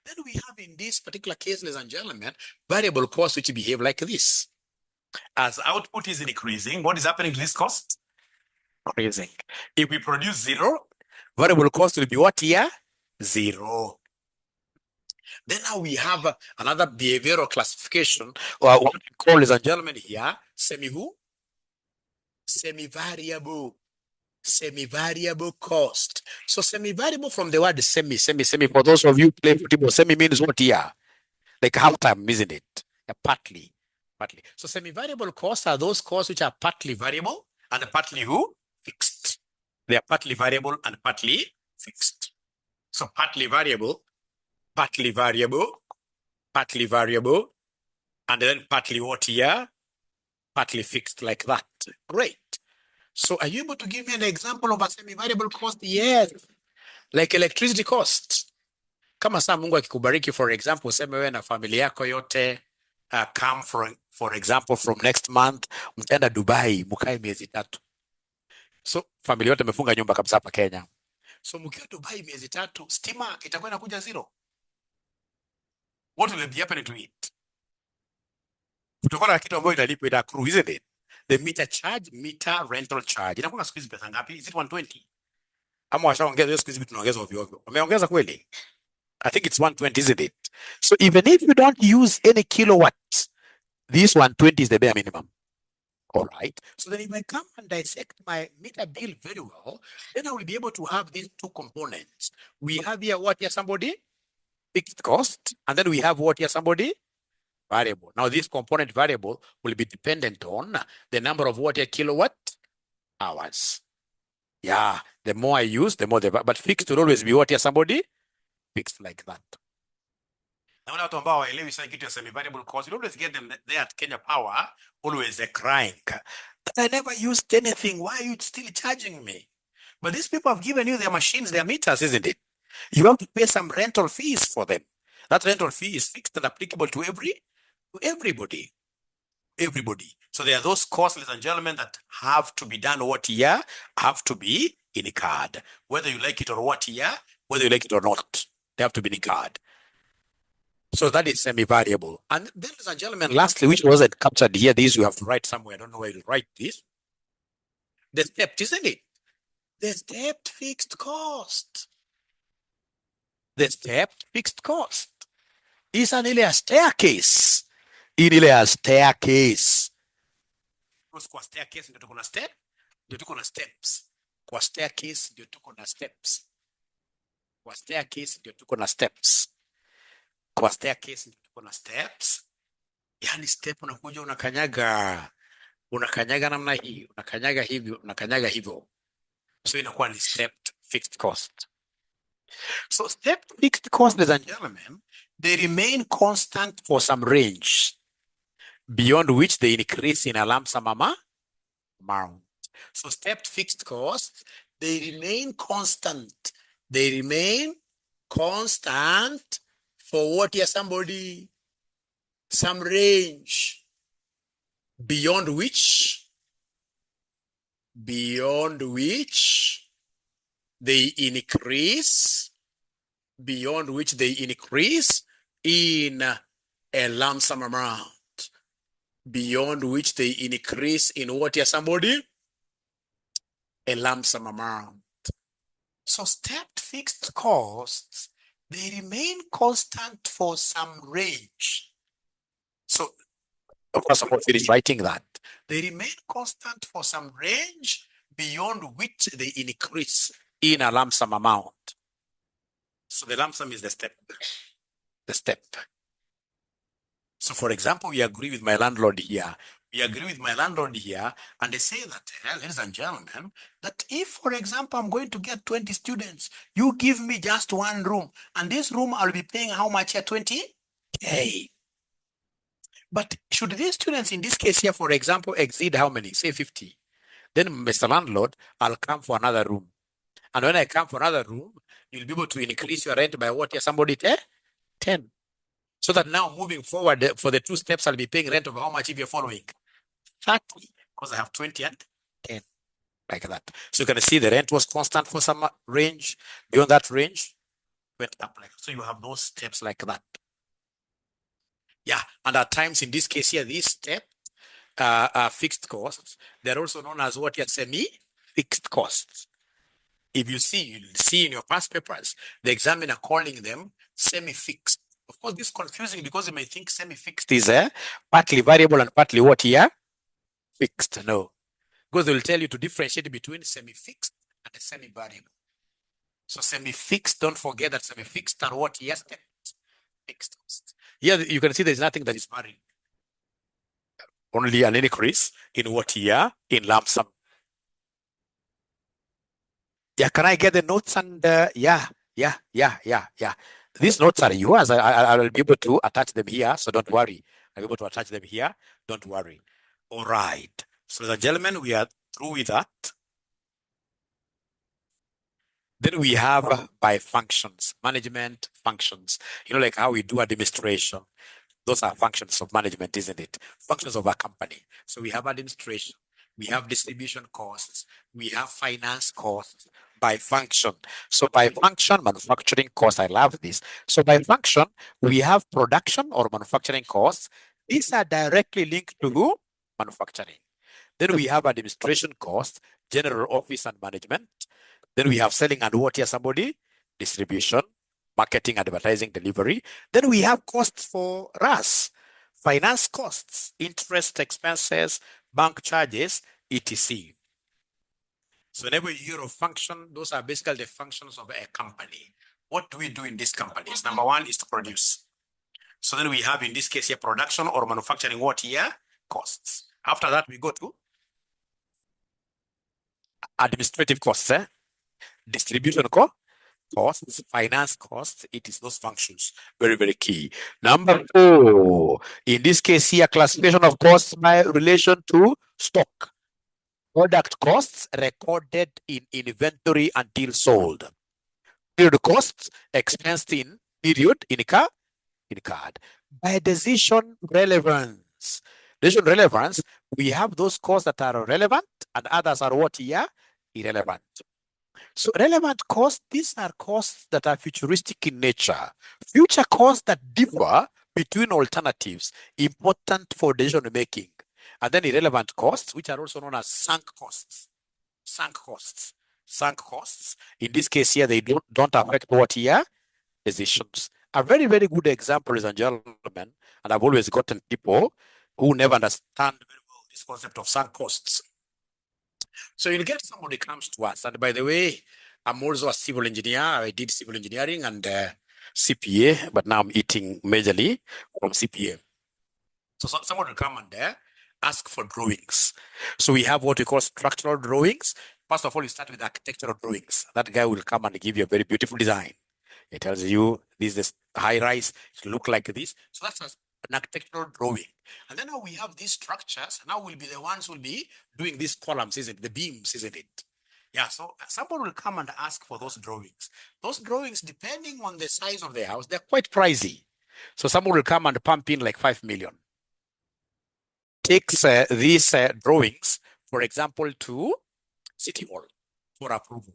Then we have in this particular case, ladies and gentlemen, variable costs which behave like this. As output is increasing, what is happening to this cost? Increasing. If we produce 0, variable cost will be what here? 0. Then now we have another behavioral classification, or what we call, ladies and gentlemen, here, semi-who? Semi-variable. Semi-variable cost. So semi-variable from the word semi. For those of you who play football, semi means what here? Like half time, isn't it? Partly. So semi-variable costs are those costs which are partly variable and partly who? Fixed. They are partly variable and partly fixed. So partly variable, and then partly what here? Partly fixed, like that. Great. So are you able to give me an example of a semi-variable cost? Yes. Like electricity cost. Kama saa Mungu akikubariki, for example, useme wewe na familia yako yote come for example from next month mtaenda Dubai mkae miezi 3. So familia yote imefunga nyumba kabisa hapa Kenya. So mkiwa Dubai miezi 3, stima itakuwa inakuja 0. What will be happening to it? Kutakuwa na kitu ambayo inalipwa, ita accrue, isn't it? The meter rental charge. Inakuwa siku hizi pesa ngapi? Is it 120? Ama washaongeza siku hizi tunaongeza ovyo ovyo. Wameongeza kweli? I think it's 120, isn't it? So even if you don't use any kilowatts, this 120 is the bare minimum. All right. So then if I come and dissect my meter bill very well, then I will be able to have these 2 components. We have here what here, somebody? Fixed cost. And then we have what here, somebody? Variable. Now this component variable will be dependent on the number of what here, kilowatt hours. Yeah. The more I use, the more but fixed will always be what here, somebody? Fixed like that. Now, watu ambao waelewi sana kitu ya semi-variable cost, you always get them there at Kenya Power, always crying that I never used anything. Why are you still charging me? But these people have given you their machines, their meters, isn't it? You have to pay some rental fees for them. That rental fee is fixed and applicable to everybody. So there are those costs, ladies and gentlemen, that have to be done what year, have to be in a card. Whether you like it or what year, whether you like it or not, they have to be in a card. So that is semi-variable. And then, ladies and gentlemen, lastly, which wasn't captured here, this you have to write somewhere. I don't know where to write this. The stepped, isn't it? The stepped fixed cost. The stepped fixed cost. Is an ile staircase. Ile staircase. Because kwa staircase ndio tuko na step, ndio tuko na steps. Kwa staircase ndio tuko na steps. Kwa staircase ndio tuko na steps. Kwa staircase ndio tuko na steps. Yani step unakuja unakanyaga namna hii, unakanyaga hivyo. So inakuwa ni stepped fixed cost. So stepped fixed cost, ladies and gentlemen, they remain constant for some range, beyond which they increase in a lump sum amount. So stepped fixed costs, they remain constant. They remain constant for what here, somebody? Some range, beyond which they increase beyond which they increase in a lump sum amount. Beyond which they increase in what, here somebody? A lump sum amount. So stepped fixed costs, they remain constant for some range. So first of all, finish writing that. They remain constant for some range beyond which they increase in a lump sum amount. So the lump sum is the step. The step. So for example, we agree with my landlord here. We agree with my landlord here, and they say that, ladies and gentlemen, that if, for example, I'm going to get 20 students, you give me just one room, and this room I'll be paying how much here? 20K. But should these students in this case here, for example, exceed how many? Say 50. Then, Mr. Landlord, I'll come for another room. And when I come for another room, you'll be able to increase your rent by what here? Somebody 10. So that now moving forward for the two steps, I'll be paying rent of how much if you're following? 30, because I have 20 and 10, like that. So you can see the rent was constant for some range. Beyond that range, went up like so. You have those steps like that. Yeah, and at times in this case here, these steps are fixed costs. They're also known as what? Semi-fixed costs. If you see, you'll see in your past papers, the examiner calling them semi-fixed. Of course, this is confusing because you may think semi-fixed is partly variable and partly what here? Fixed. No. Because they will tell you to differentiate between semi-fixed and a semi-variable. So semi-fixed, don't forget that semi-fixed are what? Yes, fixed cost. Here you can see there's nothing that is varying. Only an increase in what here? In lump sum. Yeah, can I get the notes? And yeah. These notes are yours. I will be able to attach them here, so don't worry. I'll be able to attach them here. Don't worry. All right. So, ladies and gentlemen, we are through with that. Then we have by functions, management functions. You know, like how we do administration. Those are functions of management, isn't it? Functions of a company. So we have administration, we have distribution costs, we have finance costs by function. So by function, manufacturing costs, I love this. So by function, we have production or manufacturing costs. These are directly linked to manufacturing. Then we have administration costs, general office and management. Then we have selling and what here, somebody? Distribution, marketing, advertising, delivery. Then we have costs for RAS, finance costs, interest expenses, bank charges, etc. So whenever you hear of function, those are basically the functions of a company. What do we do in these companies? Number one is to produce. So then we have in this case here production or manufacturing what here? Costs. After that, we go to administrative costs, distribution costs, finance costs. It is those functions. Very, very key. Number 4, in this case here, classification of costs by relation to stock. Product costs recorded in inventory until sold. Period costs expensed in period in card. By decision relevance. Decision relevance, we have those costs that are relevant and others are what here? Irrelevant. So relevant costs, these are costs that are futuristic in nature. Future costs that differ between alternatives, important for decision making. And then irrelevant costs, which are also known as sunk costs. Sunk costs. Sunk costs. In this case here, they don't affect what here? Decisions. A very, very good example, ladies and gentlemen, and I've always gotten people who never understand very well this concept of sunk costs. So you'll get somebody comes to us, and by the way, I'm also a civil engineer. I did civil engineering and CPA, but now I'm eating majorly from CPA. So someone will come and ask for drawings. So we have what we call structural drawings. First of all, you start with architectural drawings. That guy will come and give you a very beautiful design. It tells you this is high rise, it look like this. So that's an architectural drawing. And then now we have these structures. Now we'll be the ones who will be doing these columns, isn't it? The beams, isn't it? Yeah, so someone will come and ask for those drawings. Those drawings, depending on the size of the house, they're quite pricey. So someone will come and pump in like 5 million. Takes these drawings, for example, to City Hall for approval.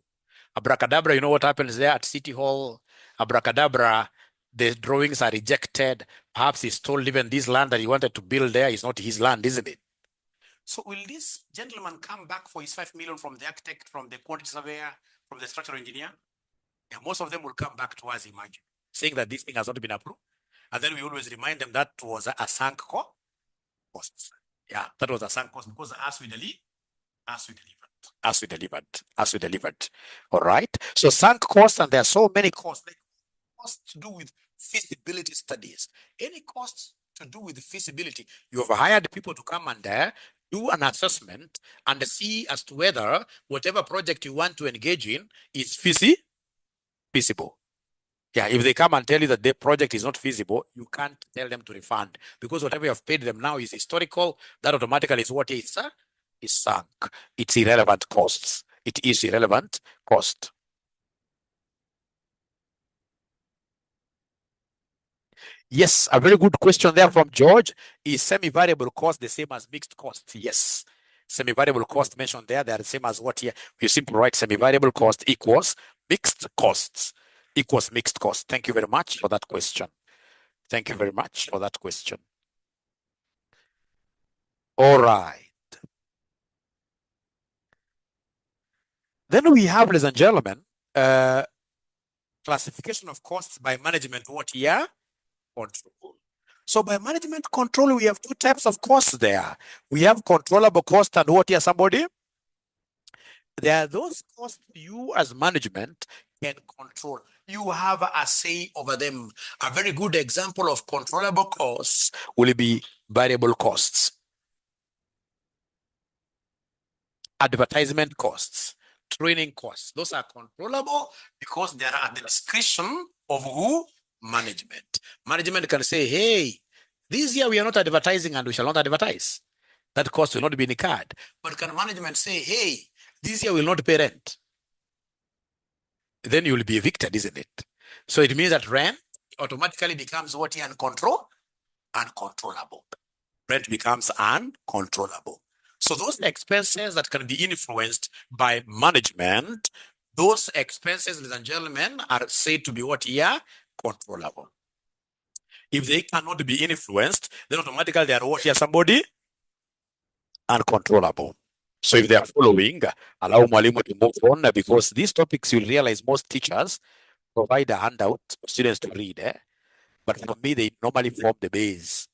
Abracadabra, you know what happens there at City Hall? abracadabra, the drawings are rejected. Perhaps he's told even this land that he wanted to build there is not his land, isn't it? So will this gentleman come back for his 5 million from the architect, from the quantity surveyor, from the structural engineer? Yeah, most of them will come back to us, imagine, saying that this thing has not been approved. And then we always remind them that was a sunk cost. Yeah, that was a sunk cost because as we delivered. All right. So sunk costs, and there are so many costs, like costs to do with feasibility studies. Any costs to do with feasibility, you have hired people to come and do an assessment and see as to whether whatever project you want to engage in is feasible. Yeah, if they come and tell you that the project is not feasible, you can't tell them to refund because whatever you have paid them now is historical. That automatically is what is sunk. It's irrelevant costs. It is irrelevant cost. Yes, a very good question there from George. Is semi-variable cost the same as mixed cost? Yes. Semi-variable cost mentioned there, they are the same as what here. You simply write semi-variable cost equals mixed costs equals mixed cost. Thank you very much for that question. Thank you very much for that question. All right. Then we have, ladies and gentlemen, classification of costs by management what here? Control. So by management control, we have two types of costs there. We have controllable cost and what here, somebody? There are those costs you as management can control. You have a say over them. A very good example of controllable costs will be variable costs, advertisement costs, training costs. Those are controllable because they are at the discretion of who? Management. Management can say, hey, this year we are not advertising and we shall not advertise. That cost will not be incurred. But can management say, hey, this year we will not pay rent? Then you will be evicted, isn't it? So it means that rent automatically becomes what? Uncontrollable. Rent becomes uncontrollable. So those expenses that can be influenced by management, those expenses, ladies and gentlemen, are said to be what here? Controllable. If they cannot be influenced, then automatically they are what here? Somebody? Uncontrollable. So if they are following, allow Mwalimu to move on because these topics you'll realize most teachers provide a handout for students to read. But for me, they normally form the base.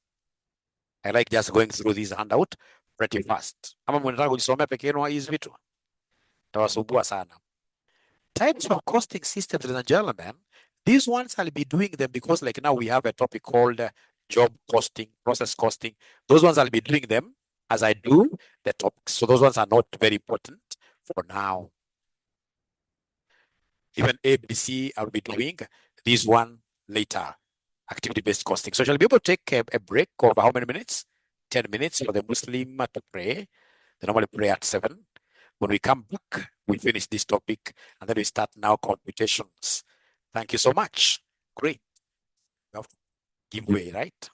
I like just going through this handout pretty fast. Ama mnataka kujisomea peke yenu hizi vitu? Tawasumbua sana. Types of costing systems, ladies and gentlemen, these ones I'll be doing them because like now we have a topic called job costing, process costing. Those ones I'll be doing them as I do the topics. So those ones are not very important for now. Even ABC, I'll be doing this one later, activity-based costing. So shall we be able to take a break of how many minutes? 10 minutes for the Muslim to pray. They normally pray at 7. When we come back, we finish this topic and then we start now computations. Thank you so much. Great. We have to give way, right?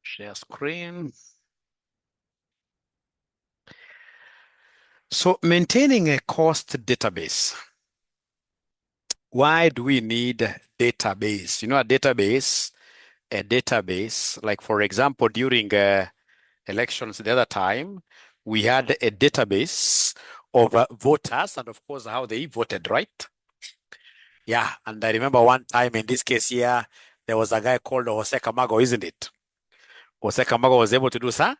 Share screen. So maintaining a cost database. Why do we need database? You know, a database, like for example, during elections the other time, we had a database of voters and of course how they voted, right? Yeah, and I remember one time in this case here, there was a guy called 𝐐𝐧𝐫𝐤𝐿, isn't it? 𝐐𝐧𝐫𝐤𝐿 was able to do so.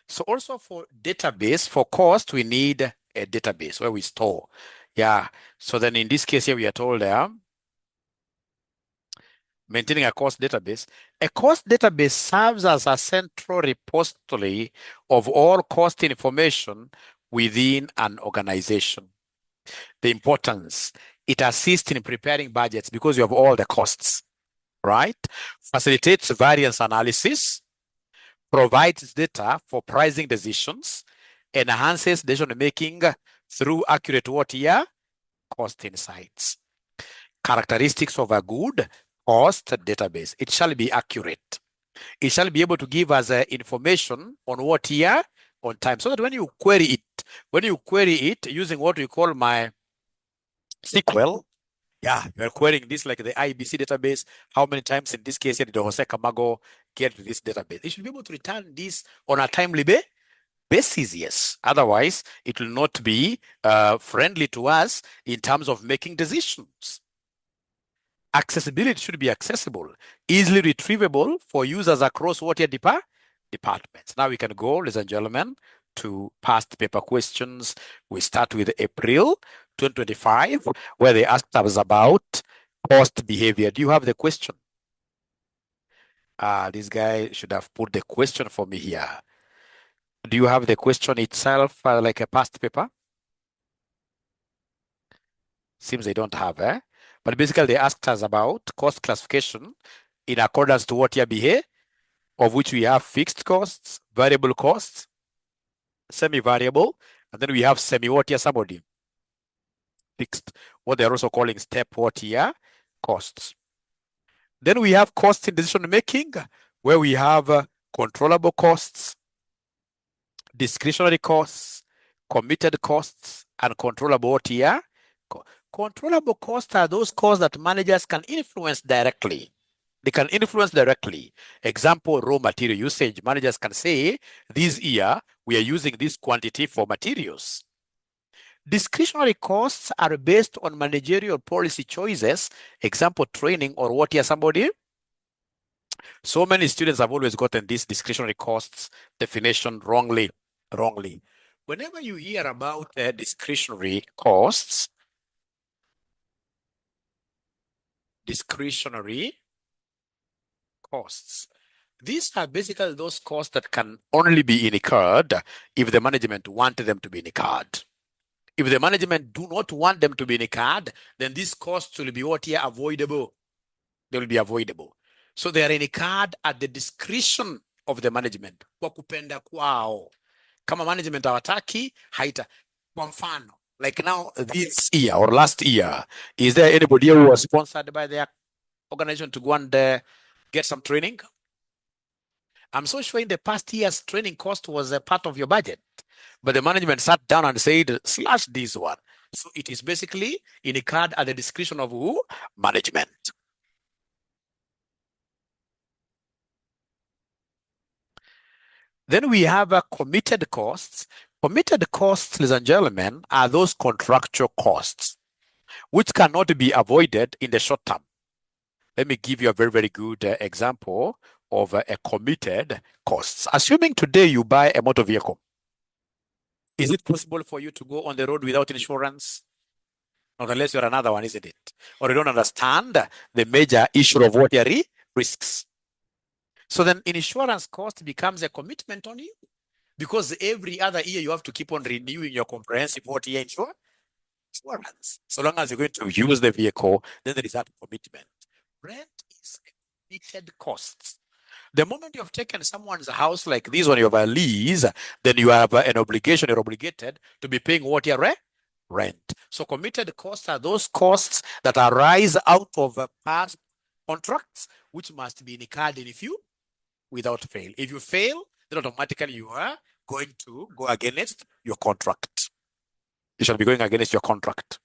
So also for database, for cost, we need a database where we store. Yeah, so then in this case here, we are told maintaining a cost database. A cost database serves as a central repository of all cost information within an organization. The importance, it assists in preparing budgets because you have all the costs, right? Facilitates variance analysis, provides data for pricing decisions, enhances decision making through accurate what here? Cost insights. Characteristics of a good cost database. It shall be accurate. It shall be able to give us information on what year, on time, so that when you query it using what we call my SQL, yeah, you're querying this like the IBC database. How many times in this case did Jose Camargo get to this database? It should be able to return this on a timely basis, yes. Otherwise, it will not be friendly to us in terms of making decisions. Accessibility should be accessible, easily retrievable for users across what your departments. Now we can go, ladies and gentlemen, to past paper questions. We start with April 2025, where they asked us about cost behavior. Do you have the question? This guy should have put the question for me here. Do you have the question itself, like a past paper? Seems they don't have, eh? But basically they asked us about cost classification in accordance to what year behavior, of which we have fixed costs, variable costs, semi-variable, and then we have semi-what year somebody fixed, what they're also calling step what year costs. Then we have costs in decision making, where we have controllable costs, discretionary costs, committed costs, and controllable what year. Controllable costs are those costs that managers can influence directly. They can influence directly. Example, raw material usage. Managers can say, this year, we are using this quantity for materials. Discretionary costs are based on managerial policy choices. Example, training or what year somebody. So many students have always gotten this discretionary costs definition wrongly. Whenever you hear about discretionary costs, these are basically those costs that can only be incurred if the management wanted them to be incurred. If the management do not want them to be incurred, then these costs will be what year avoidable. They will be avoidable. So they are incurred at the discretion of the management. Kwa kupenda kwao. Kama management hawataki, haita. Kwa mfano, like now this year or last year, is there anybody who was sponsored by their organization to go and get some training? I'm so sure in the past years, training cost was a part of your budget, but the management sat down and said, slash this one. So it is basically incurred at the discretion of who? Management. Then we have committed costs. Committed costs, ladies and gentlemen, are those contractual costs which cannot be avoided in the short term. Let me give you a very, very good example of a committed costs. Assuming today you buy a motor vehicle, is it possible for you to go on the road without insurance? Not unless you're another one, isn't it? Or you don't understand the major issue of what are risks. So then insurance cost becomes a commitment on you, because every other year you have to keep on renewing your comprehensive what year insurance. So long as you're going to use the vehicle, then there is that commitment. Rent is a committed cost. The moment you have taken someone's house like this one, you have a lease, then you have an obligation, you're obligated to be paying what your rent. So committed costs are those costs that arise out of past contracts, which must be incurred if you without fail. If you fail, then automatically you are going to go against your contract. You shall be going against your contract.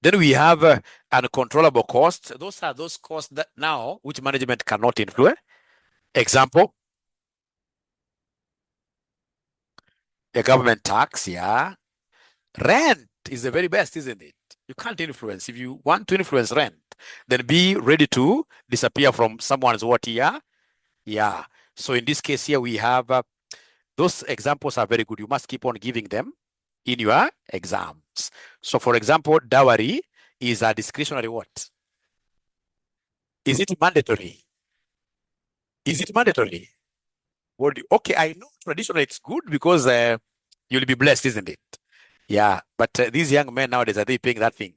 Then we have uncontrollable costs. Those are those costs that now which management cannot influence. Example, the government tax, yeah. Rent is the very best, isn't it? You can't influence. If you want to influence rent, then be ready to disappear from someone's what year? Yeah. So in this case here, we have those examples are very good. You must keep on giving them in your exams. So for example, dowry is a discretionary what? Is it mandatory? Is it mandatory? Well, okay, I know traditionally it's good because you'll be blessed, isn't it? Yeah, but these young men nowadays, are they paying that thing?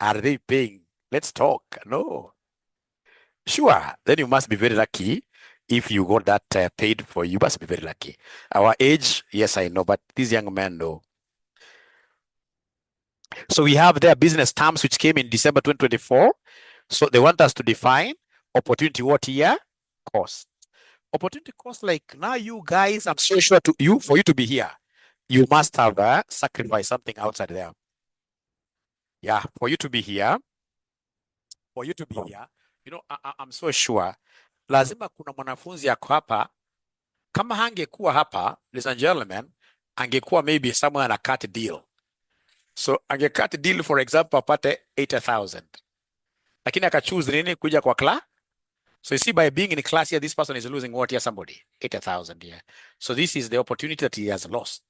Are they paying? Let's talk. No. Sure, then you must be very lucky if you got that paid for. You must be very lucky. Our age, yes, I know, but these young men, no. So we have their business terms which came in December 2024. So they want us to define opportunity what year? Cost. Opportunity cost, like now you guys, I'm so sure for you to be here, you must have sacrificed something outside there. Yeah, for you to be here, I'm so sure lazima kuna mwanafunzi yako hapa. Kama hangekuwa hapa, ladies and gentlemen, angekuwa maybe somewhere na cut deal. So angecut deal, for example, apate 80,000. Lakini akachoose nini kuja kwa class. So you see, by being in class here, this person is losing what here? Somebody 80,000 here. So this is the opportunity that he has lost.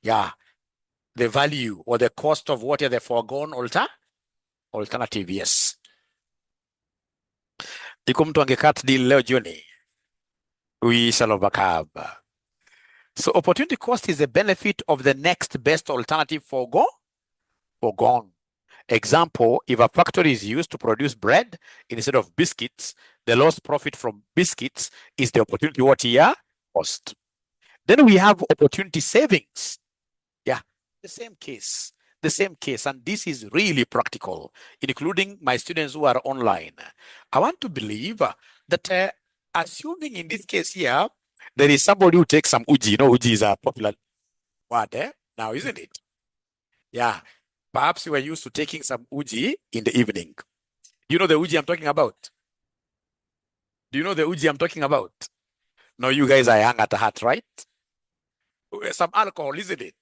Yeah, the value or the cost of what here the foregone alternative. Yes. Iko mtu angecut deal leo jioni, we shall overcome. So opportunity cost is the benefit of the next best alternative foregone. Example, if a factory is used to produce bread instead of biscuits, the lost profit from biscuits is the opportunity what year? Cost. Then we have opportunity savings. Yeah, the same case. And this is really practical, including my students who are online. I want to believe that assuming in this case here, there is somebody who takes some uji. You know, uji is a popular word now, isn't it? Yeah. Perhaps you were used to taking some uji in the evening. Do you know the uji I'm talking about? No, you guys are young at heart, right? Some alcohol, isn't it?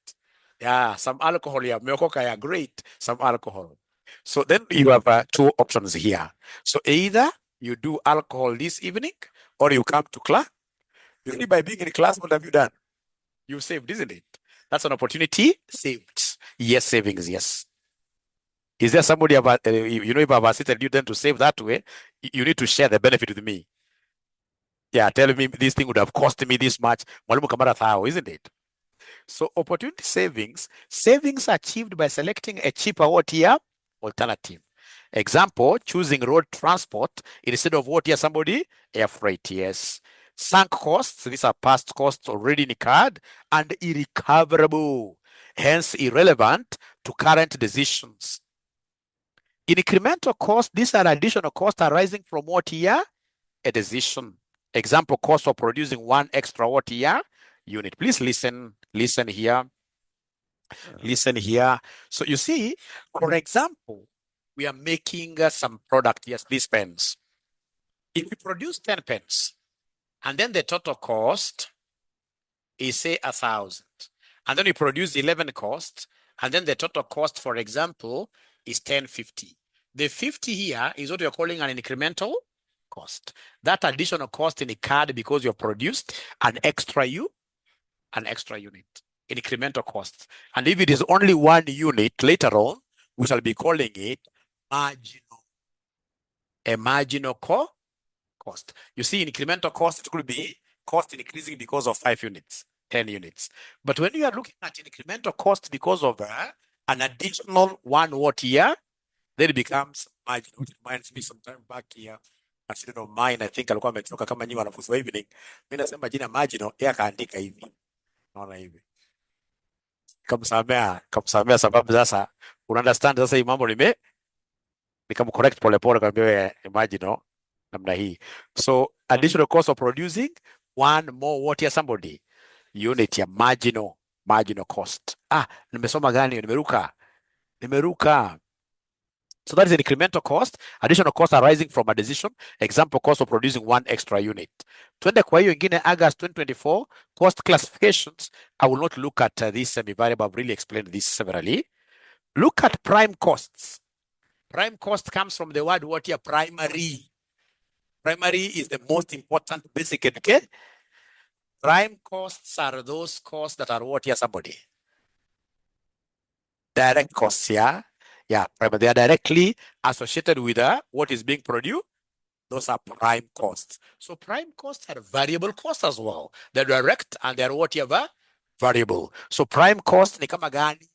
Yeah, some alcohol. Yeah, meokoka, yeah, great. Some alcohol. So then you have two options here. So either you do alcohol this evening or you come to class. You see, by being in class, what have you done? You saved, isn't it? That's an opportunity saved. Yes, savings, yes. Is there somebody about, if I've assisted you then to save that way, you need to share the benefit with me. Yeah, tell me this thing would have cost me this much. Mwalimu kamara thao, isn't it? So opportunity savings achieved by selecting a cheaper what year alternative. Example, choosing road transport instead of what year somebody air freight. Yes. Sunk costs, these are past costs already incurred and irrecoverable, hence irrelevant to current decisions. Incremental costs, these are additional costs arising from what year? A decision. Example, cost of producing one extra what year? Unit. Please listen here. Listen here. So you see, for example, we are making some product. Yes, these pens. If we produce 10 pens, and then the total cost is say 1,000, and then we produce 11 costs, and then the total cost, for example, is 1050. The 50 here is what you're calling an incremental cost. That additional cost in a card because you produced an extra unit, incremental costs. And if it is only one unit, later on, we shall be calling it marginal cost. You see, incremental cost, it could be cost increasing because of 5 units, 10 units. But when you are looking at incremental cost because of an additional one what year, then it becomes marginal. It reminds me sometime back here, a student of mine, I think alikuwa ametoka kama nyinyi wanafunzi wa evening. Mimi nasema jina marginal, yeye akaandika hivi. Naona hivi. Kamsamea sababu sasa understand sasa hii mambo nikamcorrect polepole kaambia marginal namna hii. So additional cost of producing one more what here somebody unit ya marginal cost. Nimesoma gani? Nimeruka. So that is an incremental cost, additional cost arising from a decision. Example, cost of producing one extra unit. Twende kwa hiyo ingine, August 2024, cost classifications. I will not look at this semi-variable. I've really explained this severally. Look at prime costs. Prime cost comes from the word what here? Primary. Primary is the most important basic education. Prime costs are those costs that are what here somebody? Direct costs, yeah? Yeah, but they are directly associated with what is being produced. Those are prime costs. So prime costs are variable costs as well. They're direct and they're whatever variable. So prime cost ni kama gani?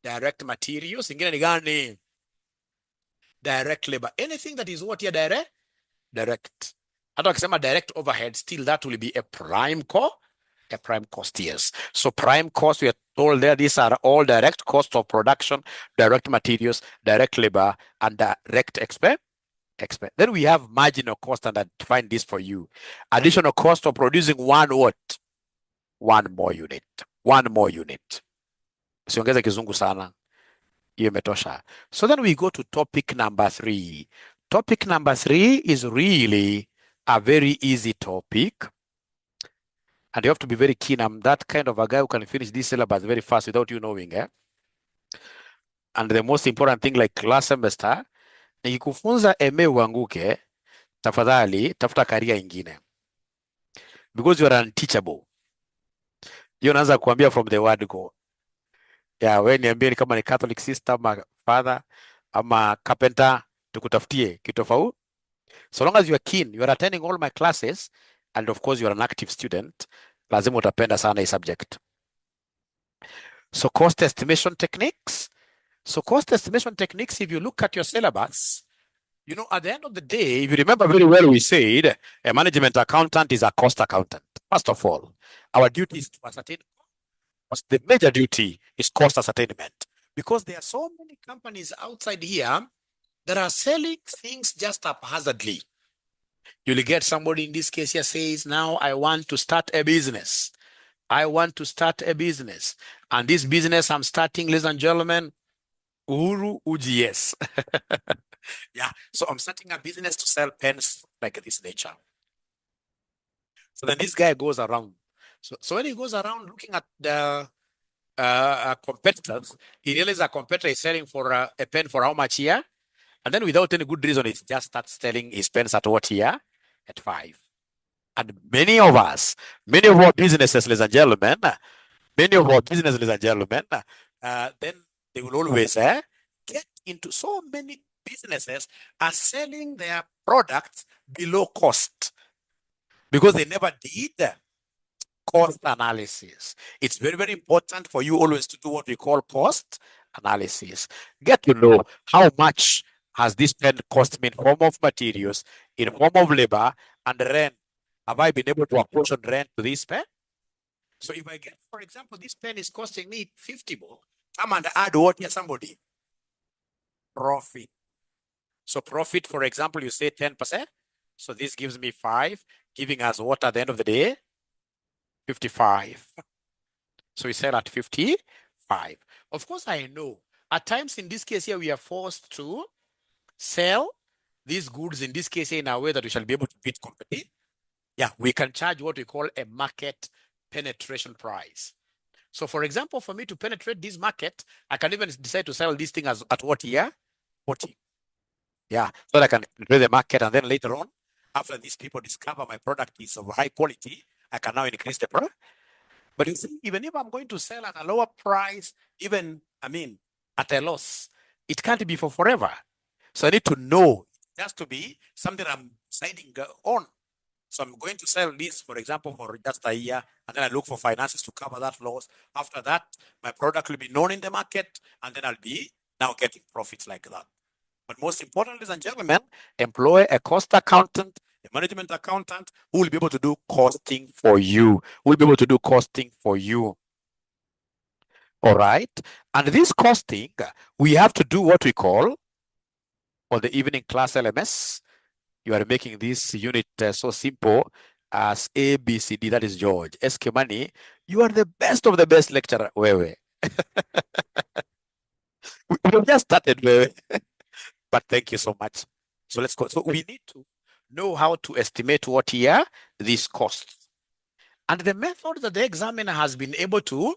Direct materials. Ingine ni gani? Direct labor. Anything that is what here direct. Hata wakisema direct overhead, still that will be a prime cost. a prime cost, yes. So prime cost, we are told there, these are all direct costs of production, direct materials, direct labor, and direct expense. Then we have marginal cost, and I define this for you. Additional cost of producing one what? One more unit. One more unit. Siongeze kizungu sana. Hiyo imetosha. So then we go to topic number 3. Topic number 3 is really a very easy topic. And you have to be very keen. I'm that kind of a guy who can finish this syllabus very fast without you knowing. And the most important thing, like last semester, nikikufunza MA uanguke, tafadhali tafuta career ingine. Because you are unteachable. Hiyo naanza kuambia from the word go. Yeah, wewe niambie ni kama ni Catholic sister ama father ama carpenter, tukutafutie kitofauti. So long as you are keen, you are attending all my classes, and of course you are an active student, lazima utapenda sana hii subject. So cost estimation techniques. So cost estimation techniques, if you look at your syllabus, you know, at the end of the day, if you remember very well, we said a management accountant is a cost accountant. First of all, our duty is to ascertain. The major duty is cost ascertainment, because there are so many companies outside here that are selling things just haphazardly. You'll get somebody in this case here says, now I want to start a business. I want to start a business. And this business I'm starting, ladies and gentlemen, 𝐢𝐧𝐫𝐢𝐞𝐬. Yeah, so I'm starting a business to sell pens like this nature. So then this guy goes around. So when he goes around looking at the competitors, he realizes a competitor is selling for a pen for how much here? And then without any good reason, he just starts selling his pens at what here? At 5. And many of us, many of our businesses, ladies and gentlemen, then they will always get into so many businesses are selling their products below cost because they never did cost analysis. It's very, very important for you always to do what we call cost analysis. Get to know how much has this pen cost me in form of materials, in form of labor, and rent. Have I been able to apportion rent to this pen? So if I get, for example, this pen is costing me 50 more, come and add what here, somebody? Profit. So profit, for example, you say 10%. So this gives me 5, giving us what at the end of the day? 55. So we sell at 55. Of course, I know at times in this case here, we are forced to sell these goods in this case here in a way that we shall be able to beat company. Yeah, we can charge what we call a market penetration price. So for example, for me to penetrate this market, I can even decide to sell this thing as at what year? 40. Yeah, so that I can penetrate the market, and then later on, after these people discover my product is of high quality, I can now increase the price. But you see, even if I'm going to sell at a lower price, even, I mean, at a loss, it can't be for forever. So I need to know it has to be something I'm deciding on. So I'm going to sell this, for example, for just a year, and then I look for finances to cover that loss. After that, my product will be known in the market, and then I'll be now getting profits like that. But most importantly, ladies and gentlemen, employ a cost accountant, a management accountant who will be able to do costing for you. Who will be able to do costing for you. All right. And this costing, we have to do what we call, for the evening class LMS, you are making this unit so simple as ABCD, that is George. SK Money, you are the best of the best lecturer, Wewe. We have just started, Wewe. But thank you so much. So let's go. So we need to know how to estimate what here these costs. And the method that the examiner has been able to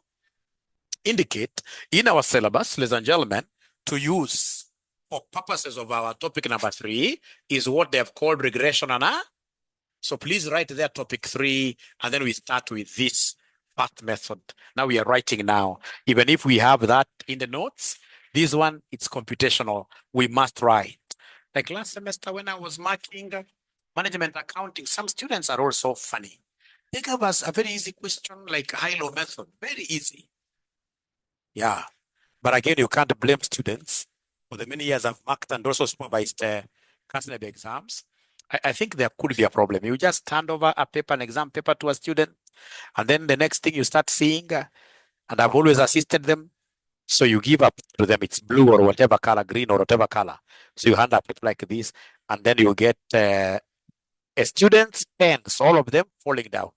indicate in our syllabus, ladies and gentlemen, to use for purposes of our topic number 3 is what they have called regression analysis. So please write there topic 3, and then we start with this first method. Now we are writing now. Even if we have that in the notes, this one, it's computational. We must write. Like last semester when I was marking management accounting, some students are also funny. They gave us a very easy question like high-low method, very easy. Yeah, but again, you can't blame students. For the many years I've marked and also supervised candidate exams, I think there could be a problem. You just hand over a paper, an exam paper to a student, And then the next thing you start seeing, and I've always assisted them. So you give up to them, it's blue or whatever color, green or whatever color. So you hand up it like this, and then you get a student's pens, all of them falling down.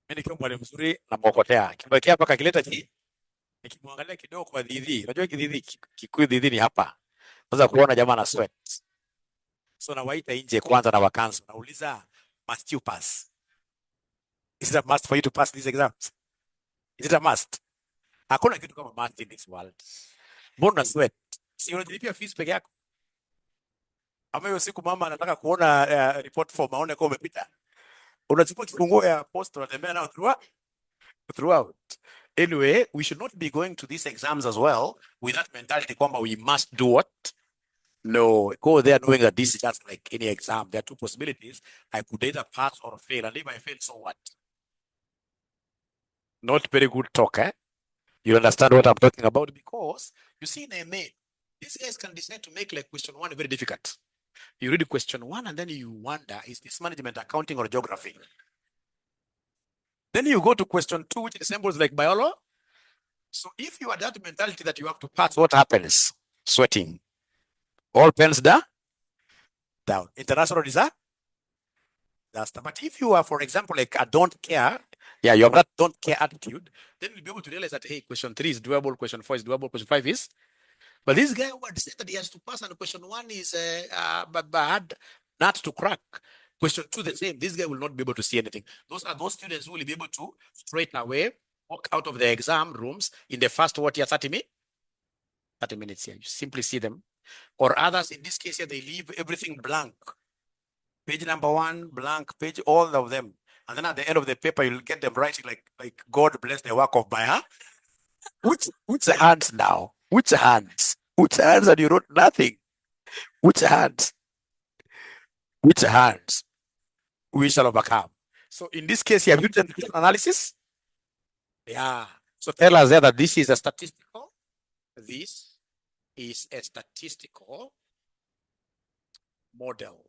Mimi nikiwa mwalimu mzuri namwokotea, kimwekea hapa kakileta chini, nikimwangalia kidogo kwa dhidhi. Unajua kidhidhi, Kikuyu dhidhi ni hapa. Sasa kuona jamaa na sweat. So nawaita nje kwanza na wakansu. Nauliza, must you pass? Is it a must for you to pass these exams? Is it a must? Hakuna kitu kama must in this world. Mbona sweat? Si unajilipia fees peke yako? Ama hiyo siku mama anataka kuona report form aone kama umepita. Unachukua kifunguo ya post unatembea nao throughout. Anyway, we should not be going to these exams as well with that mentality kwamba we must do what? No, go there knowing that this is just like any exam. There are two possibilities. I could either pass or fail. And if I fail, so what? Not very good talk, eh? You understand what I'm talking about? Because you see in MA, these guys can decide to make like question 1 very difficult. You read question 1 and then you wonder, is this management, accounting, or geography? Then you go to question 2, which resembles like biology. So if you are that mentality that you have to pass, what happens? Sweating. All pens down. International is that? But if you are, for example, like a don't care, you have that don't care attitude, then you'll be able to realize that, hey, question 3 is doable, question 4 is doable, question 5 is. But this guy would say that he has to pass, and question 1 is bad, not to crack. Question 2 the same. This guy will not be able to see anything. Those are those students who will be able to straight away walk out of the exam rooms in the first 30 minutes here. You simply see them. Or others, in this case here, they leave everything blank. Page number 1, blank page, all of them. And then at the end of the paper, you'll get them writing like God bless the work of my hand. Which hands now? Which hands? Which hands, and you wrote nothing? Which hands? Which hands? We shall overcome. So in this case, you have written analysis. Yeah. So tell us there that this is a statistical. This is a statistical model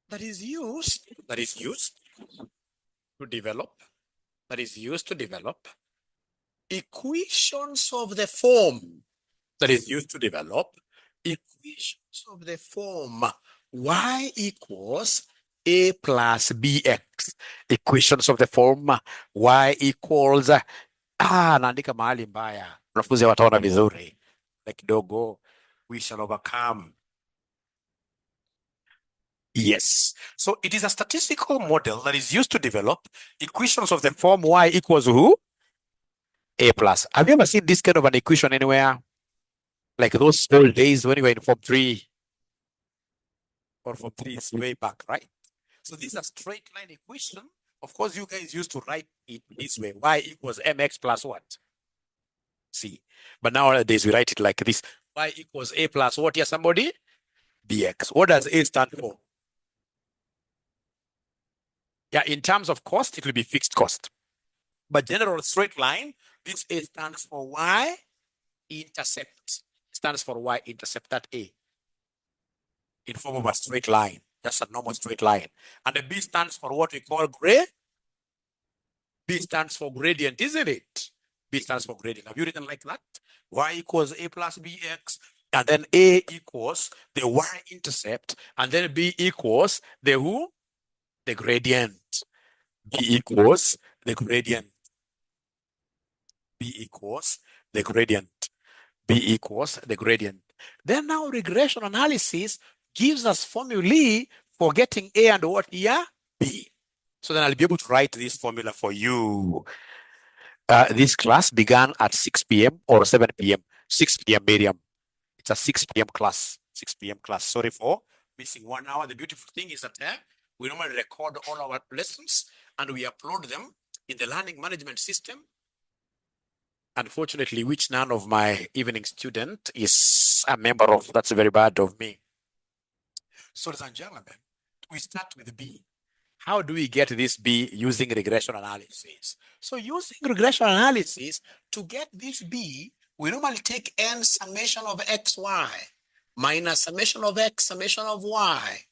that is used to develop equations of the form y equals a plus bx. Equations of the form y equals naandika mahali mbaya, wanafunzi wataona vizuri na kidogo. We shall overcome. Yes. So it is a statistical model that is used to develop equations of the form y equals who? A plus. Have you ever seen this kind of an equation anywhere? Like those old days when you were in Form 3 or Form 3 is way back, right? So this is a straight line equation. Of course, you guys used to write it this way. Y equals mx plus what? C. But nowadays we write it like this. Y equals a plus what here, somebody? Bx. What does A stand for? Yeah, in terms of cost, it will be fixed cost. But general straight line, this A stands for y intercept. Stands for y intercept, that A. In form of a straight line. That's a normal straight line. And the B stands for what we call B stands for gradient, isn't it? B stands for gradient. Have you written like that? Y equals A plus BX. And then A equals the y intercept. And then B equals the who? The gradient. B equals the gradient. B equals the gradient. B equals the gradient. Then now regression analysis gives us formulae for getting A and what here? B. So then I'll be able to write this formula for you. This class began at 6 p.m. or 7 p.m. 6 p.m. Miriam. It's a 6 p.m. class. 6 p.m. class. Sorry for missing 1 hour. The beautiful thing is that we normally record all our lessons and we upload them in the learning management system. Unfortunately, which none of my evening student is a member of. That's very bad of me. So, ladies and gentlemen, we start with B. How do we get this B? Using regression analysis. So using regression analysis, to get this B, we normally take n summation of xy minus summation of x, summation of y.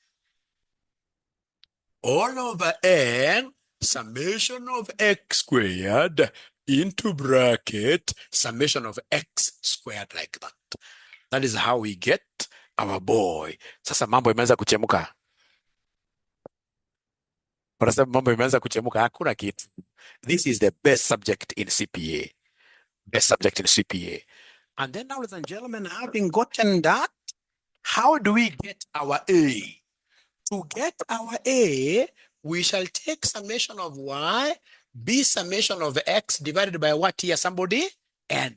all over n summation of x squared into bracket summation of x squared, like that. That is how we get our boy. Sasa mambo imeanza kuchemuka. Wanasema mambo imeanza kuchemuka, hakuna kitu. This is the best subject in CPA. Best subject in CPA. And then, ladies and gentlemen, having gotten that, how do we get our A? To get our A, we shall take summation of y, be summation of x divided by what here, somebody? N.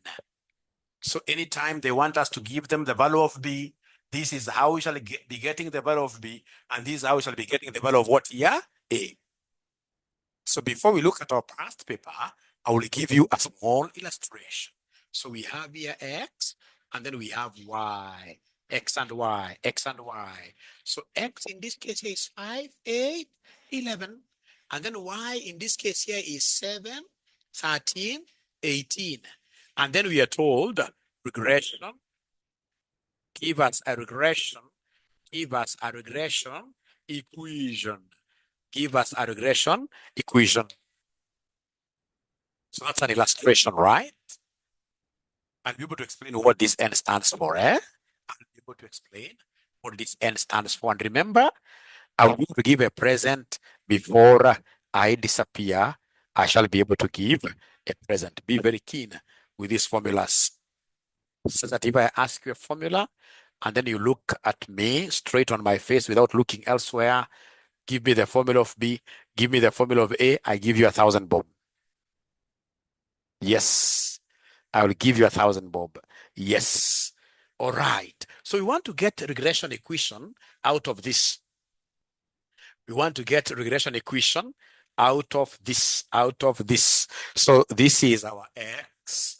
So anytime they want us to give them the value of b, this is how we shall be getting the value of b, and this is how we shall be getting the value of what here? A. So before we look at our past paper, I will give you a small illustration. So we have here x, and then we have y, x and y, x and y. So x in this case here is 5, 8, 11. And then y in this case here is 7, 13, 18. And then we are told regression, give us a regression, give us a regression equation. Give us a regression equation. So that's an illustration, right? I'll be able to explain what this N stands for, eh? I'll be able to explain what this N stands for. And remember, I will give a present before I disappear. I shall be able to give a present. Be very keen with these formulas. So that if I ask you a formula, and then you look at me straight on my face without looking elsewhere, give me the formula of B, give me the formula of A, I give you 1,000 bob. Yes, I will give you 1,000 bob. Yes. All right. So we want to get a regression equation out of this. We want to get a regression equation out of this, So this is our x.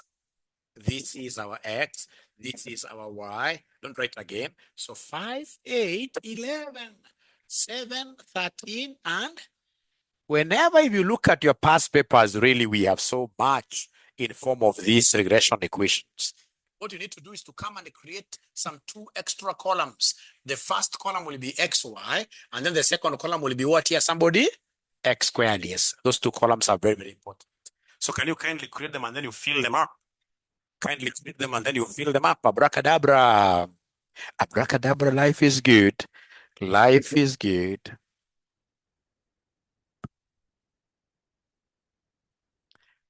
This is our x. This is our y. Don't write again. So 5, 8, 11, 7, 13, and whenever you look at your past papers, really, we have so much in form of these regression equations. What you need to do is to come and create some 2 extra columns. The first column will be xy, and then the second column will be what here, somebody? X squared, yes. Those 2 columns are very, very important. So can you kindly create them and then you fill them up? Kindly create them and then you fill them up. Abracadabra. Abracadabra, life is good. Life is good.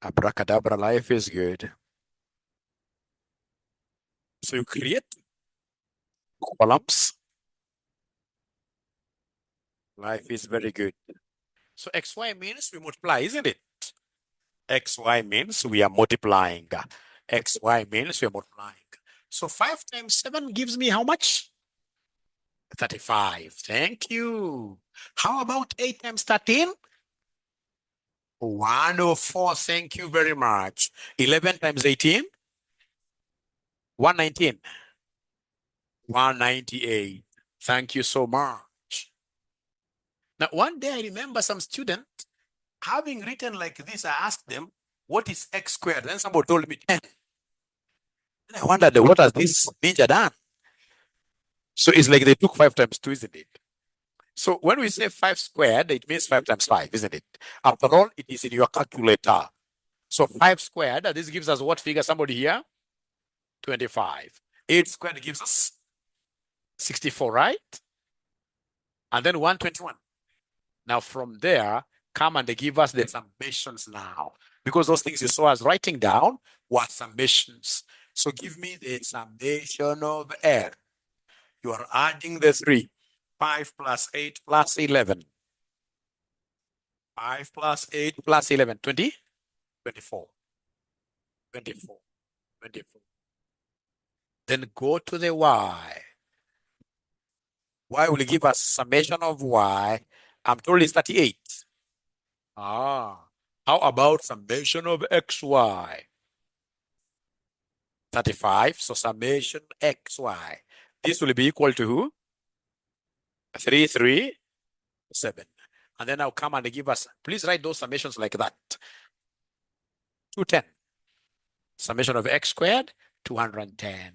Abracadabra, life is good. So you create columns. Life is very good. So xy means we multiply, isn't it? Xy means we are multiplying. Xy means we are multiplying. So 5 times 7 gives me how much? 35. Thank you. How about 8 times 13? 104. Thank you very much. 11 times 18? 119. 198. Thank you so much. Now, one day I remember some student having written like this. I asked them, what is x squared? Then somebody told me 10. Then I wondered, what has this ninja done? So it's like they took 5 times 2, isn't it? So when we say 5 squared, it means 5 times 5, isn't it? After all, it is in your calculator. So 5 squared, this gives us what figure? Somebody here? 25. 8 squared gives us 64, right? And then 121. Now from there, come and give us the summations now. Because those things you saw us writing down were summations. So give me the summation of L. You are adding the 3. 5 plus 8 plus 11. 5 plus 8 plus 11. 20? 24. 24. 24. Then go to the y. Y will give us summation of y. I'm told it's 38. How about summation of xy? 35. So summation xy. This will be equal to who? 3, 3, 7. And then I'll come and give us, please write those summations like that. 210. Summation of x squared, 210.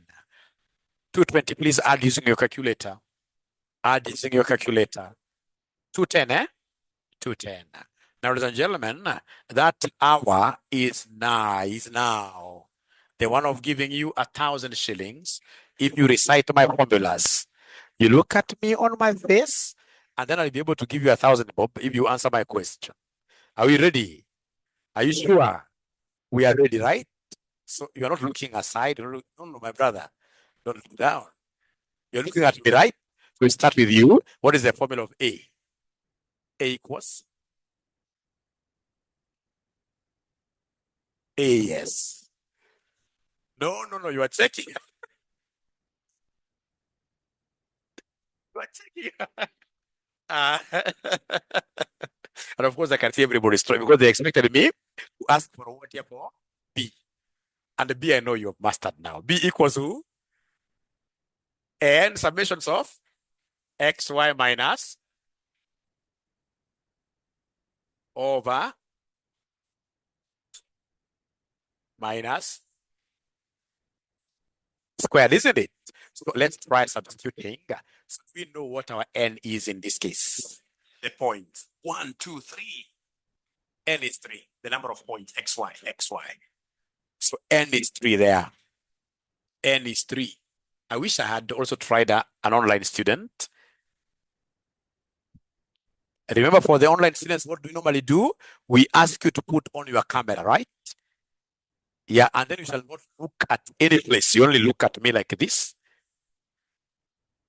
220, please add using your calculator. Add using your calculator. 210, eh? 210. Now, ladies and gentlemen, that hour is now the one of giving you 1,000 shillings if you recite my formulas. You look at me on my face, and then I'll be able to give you 1,000 bob if you answer my question. Are we ready? Are you sure? We are ready, right? So you're not looking aside. No, my brother. Don't look down. You're looking at me, right? So we start with you. What is the formula of A? A equals A, yes. No, you are checking. You are checking. And of course, I can see everybody's trying because they expected me to ask for what here for B. And the B I know you have mastered now. B equals who? N summations of xy minus over minus squared, isn't it? So let's try substituting. So we know what our N is in this case. The point. 1, 2, 3. N is 3. The number of points, xy. So N is 3 there. N is 3. I wish I had also tried an online student. Remember, for the online students, what do we normally do? We ask you to put on your camera, right? Yeah, and then you shall not look at any place. You only look at me like this.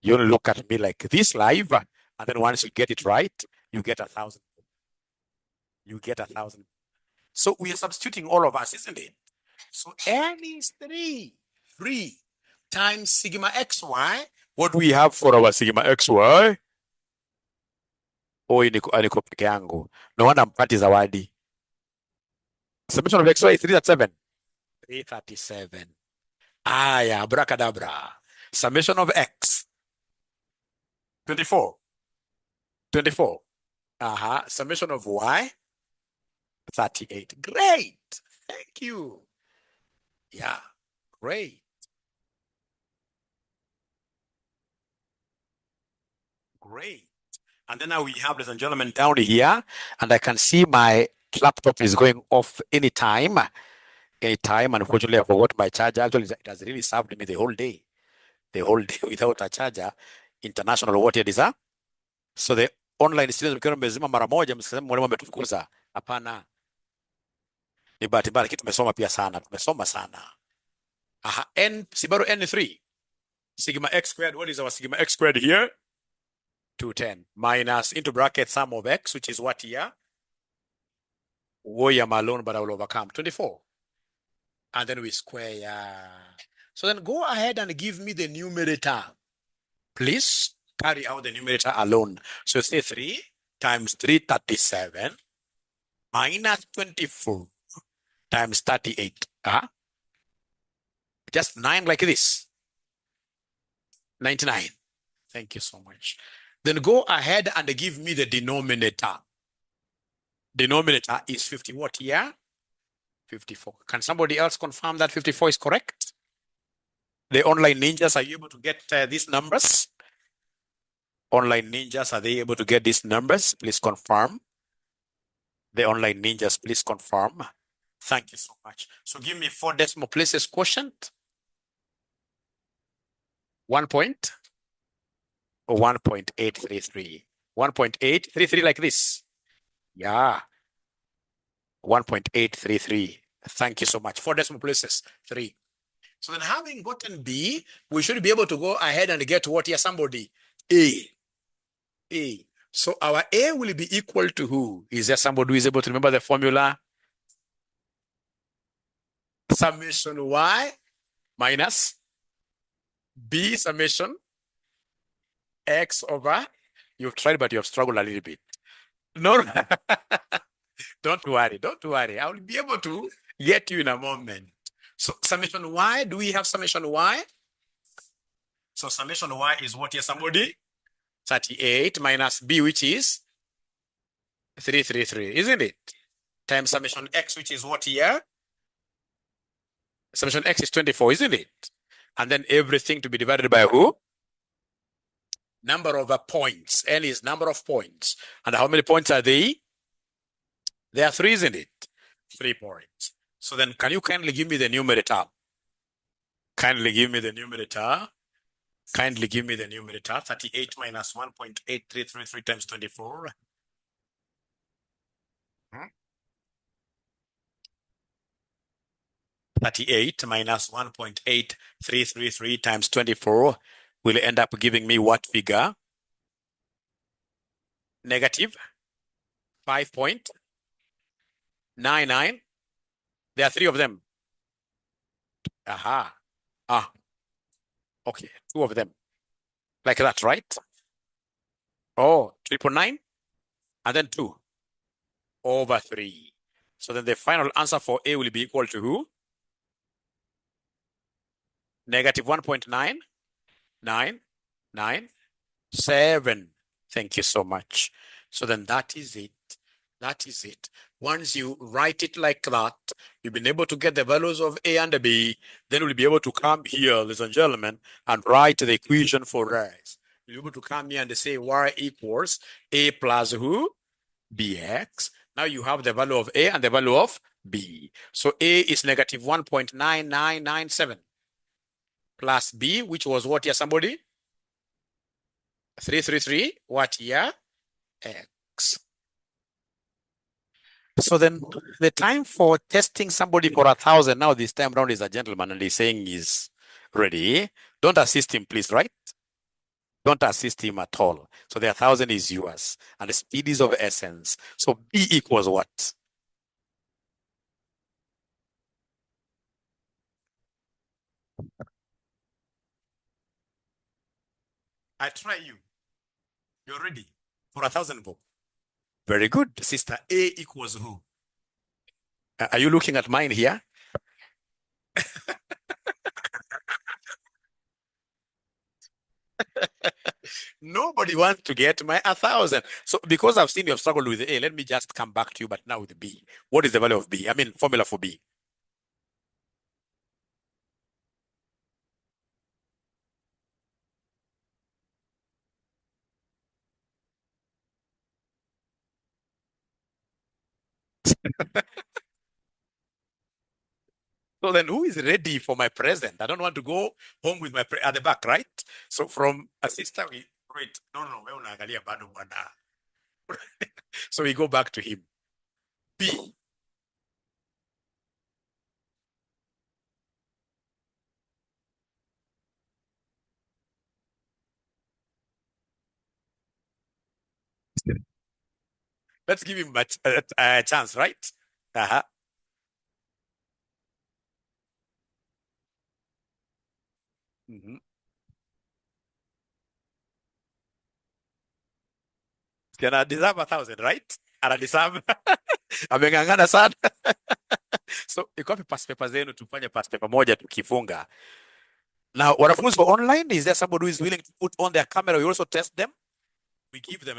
You only look at me like this live, and then once you get it right, you get 1,000. You get 1,000. So we are substituting all of us, isn't it? So N is 3 times sigma xy. What do we have for our sigma xy? Oh, niko peke yangu. No wonder mpati zawadi. Summation of xy is 337. 337. Yeah, abracadabra. Summation of x. 24. Summation of y. 38. Great. Thank you. Yeah, great. And then now we have, ladies and gentlemen, down here, and I can see my laptop is going off anytime. Unfortunately, I forgot my charger. Actually, it has really served me the whole day without a charger. International what is that? So the online students mkiwa mmezima mara moja, msiseme mwalimu ametufukuza. Hapana. Ni bahati mbaya, lakini tumesoma pia sana. Tumesoma sana. N, Sibaru N3. Sigma x squared. What is our sigma x squared here? 210 minus into bracket sum of x, which is what here? I'm alone, but I will overcome 24. And then we square. So then go ahead and give me the numerator. Please carry out the numerator alone. So say 3 times 337 minus 24 times 38. Just 9 like this. 99. Thank you so much. Then go ahead and give me the denominator. Denominator is 50 what here? 54. Can somebody else confirm that 54 is correct? The online ninjas, are you able to get these numbers? Online ninjas, are they able to get these numbers? Please confirm. The online ninjas, please confirm. Thank you so much. So give me 4 decimal places quotient. 1.833. 1.833 like this. Yeah. 1.833. Thank you so much. 4 decimal places. 3. So then having gotten B, we should be able to go ahead and get what here? Somebody. A. So our A will be equal to who? Is there somebody who is able to remember the formula? Summation Y minus B summation X over, you've tried, but you have struggled a little bit. No, don't worry. I will be able to get you in a moment. So summation Y, do we have summation Y? So summation Y is what here, somebody? 38 minus B, which is 333, isn't it? Times summation X, which is what here? Summation X is 24, isn't it? And then everything to be divided by who? Number of points. N is number of points. And how many points are they? There are three, isn't it? 3 points. So then can you kindly give me the numerator? Kindly give me the numerator. Kindly give me the numerator. 38 minus 1.8333 times 24. 38 minus 1.8333 times 24 will end up giving me what figure? Negative 5.99. There are three of them. Aha. Ah, okay. Two of them. Like that, right? Oh, 999 and then 2 over 3. So then the final answer for A will be equal to who? Negative 1.9997. Thank you so much. So then that is it. That is it. Once you write it like that, you've been able to get the values of A and B, then we'll be able to come here, ladies and gentlemen, and write the equation for us. You'll be able to come here and say y equals A plus who? Bx. Now you have the value of A and the value of B. So A is negative 1.9997 plus B, which was what here, somebody? 333, what here? X. So then the time for testing somebody for 1,000 now this time around is a gentleman and he's saying he's ready. Don't assist him, please, right? Don't assist him at all. So the 1,000 is yours and the speed is of essence. So B equals what? I try you. You're ready for 1,000 bob. Very good, sister. A equals who? Are you looking at mine here? Nobody wants to get my 1,000. So because I've seen you have struggled with A, let me just come back to you, but now with B. What is the value of B? I mean, formula for B. So then who is ready for my present? I don't want to go home with my at the back, right? So from a sister, we wait. No, wewe unaangalia bado bwana. So we go back to him. B. Let's give him a chance, right? Uh-huh. Mm-hmm. Can deserve 1,000, right? Ana deserve. Ameng'ang'ana sana. So iko wapi past paper zenu tufanye past paper moja tukifunga. Now, wanafunzi wa online, is there somebody who is willing to put on their camera? We also test them. We give them,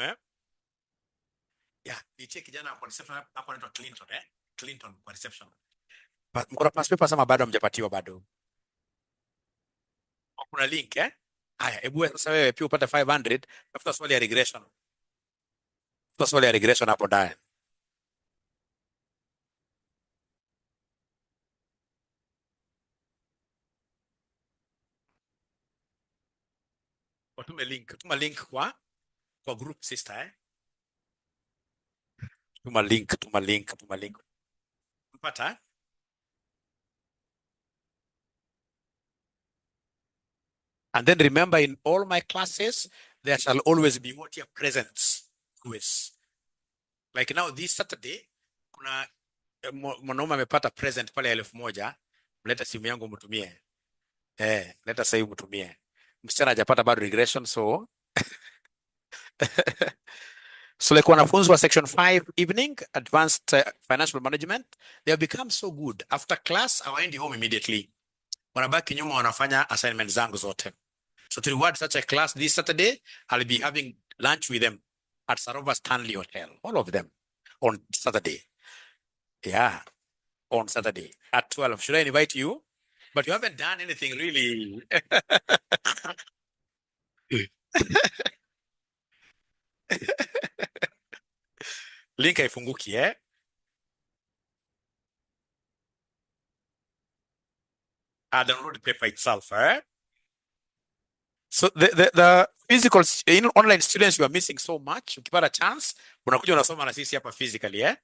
Yeah, nichie kijana kwa reception hapo anaitwa Clinton, Clinton kwa reception. Mkona past paper sama bado hamjapatiwa bado. Kuna link, Haya, hebu sasa wewe pia upate 500, tafuta swali ya regression. Tafuta swali ya regression hapo ndani. Tuma link kwa group sister, Tuma link. Mpata, And then remember, in all my classes, there shall always be what your presence quiz. Like now this Saturday, kuna mwanaume amepata present pale 1,000. Leta simu yangu mtumie. Leta sasa hivi mtumie. Msichana hajapata bado regression, so so like wanafunzi wa section 5 evening advanced financial management, they have become so good. After class, hawaendi home immediately. Wanabaki nyuma wanafanya assignment zangu zote. So to reward such a class this Saturday, I'll be having lunch with them at Sarova Stanley Hotel. All of them on Saturday. Yeah, on Saturday at 12. Should I invite you? But you haven't done anything really. Link haifunguki, download the paper itself, eh? So the physical online students, you are missing so much. Ukipata chance, unakuja unasoma na sisi hapa physically, eh?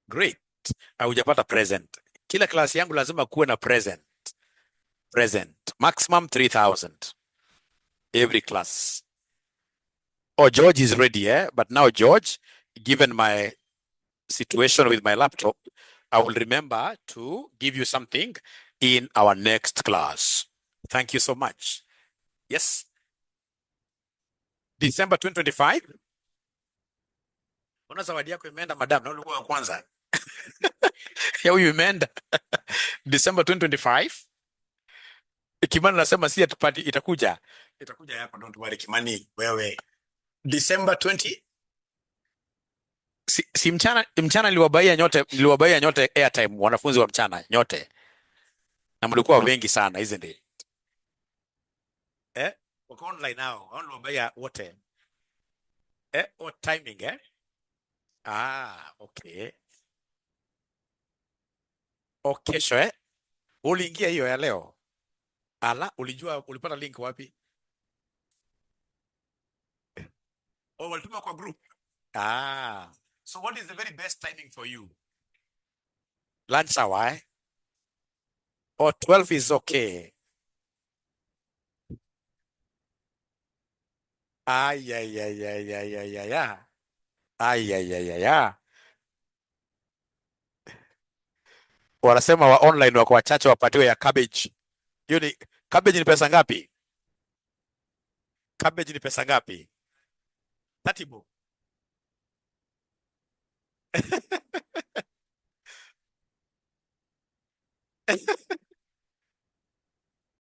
Great. Hujapata present. Kila klasi yangu lazima kuwe na present. Present. Maximum 3,000 every class. Oh, George is ready, eh? But now, George, given my situation with my laptop, I will remember to give you something in our next class. Thank you so much. Yes. December 2025. Una zawadi yako imeenda madam, na ulikuwa wa kwanza. Ya huyu imeenda. December 2025. Kimani nasema si atupati, itakuja. Itakuja yako, don't worry Kimani, wewe. December 20. Si mchana niliwabaia nyote airtime, wanafunzi wa mchana nyote. Na mlikuwa wengi sana, isn't it? Eh? Wako online now. Wanawabaia wote. What timing, eh? Okay. Kesho, eh? Uliingia hiyo ya leo? Ulijua ulipata link wapi? Walituma kwa group. So what is the very best timing for you? Lunch hour, eh? 12 is okay. Wanasema wa online wako wachache wapatiwe ya cabbage. Hiyo ni cabbage ni pesa ngapi? Cabbage ni pesa ngapi? 30 bob.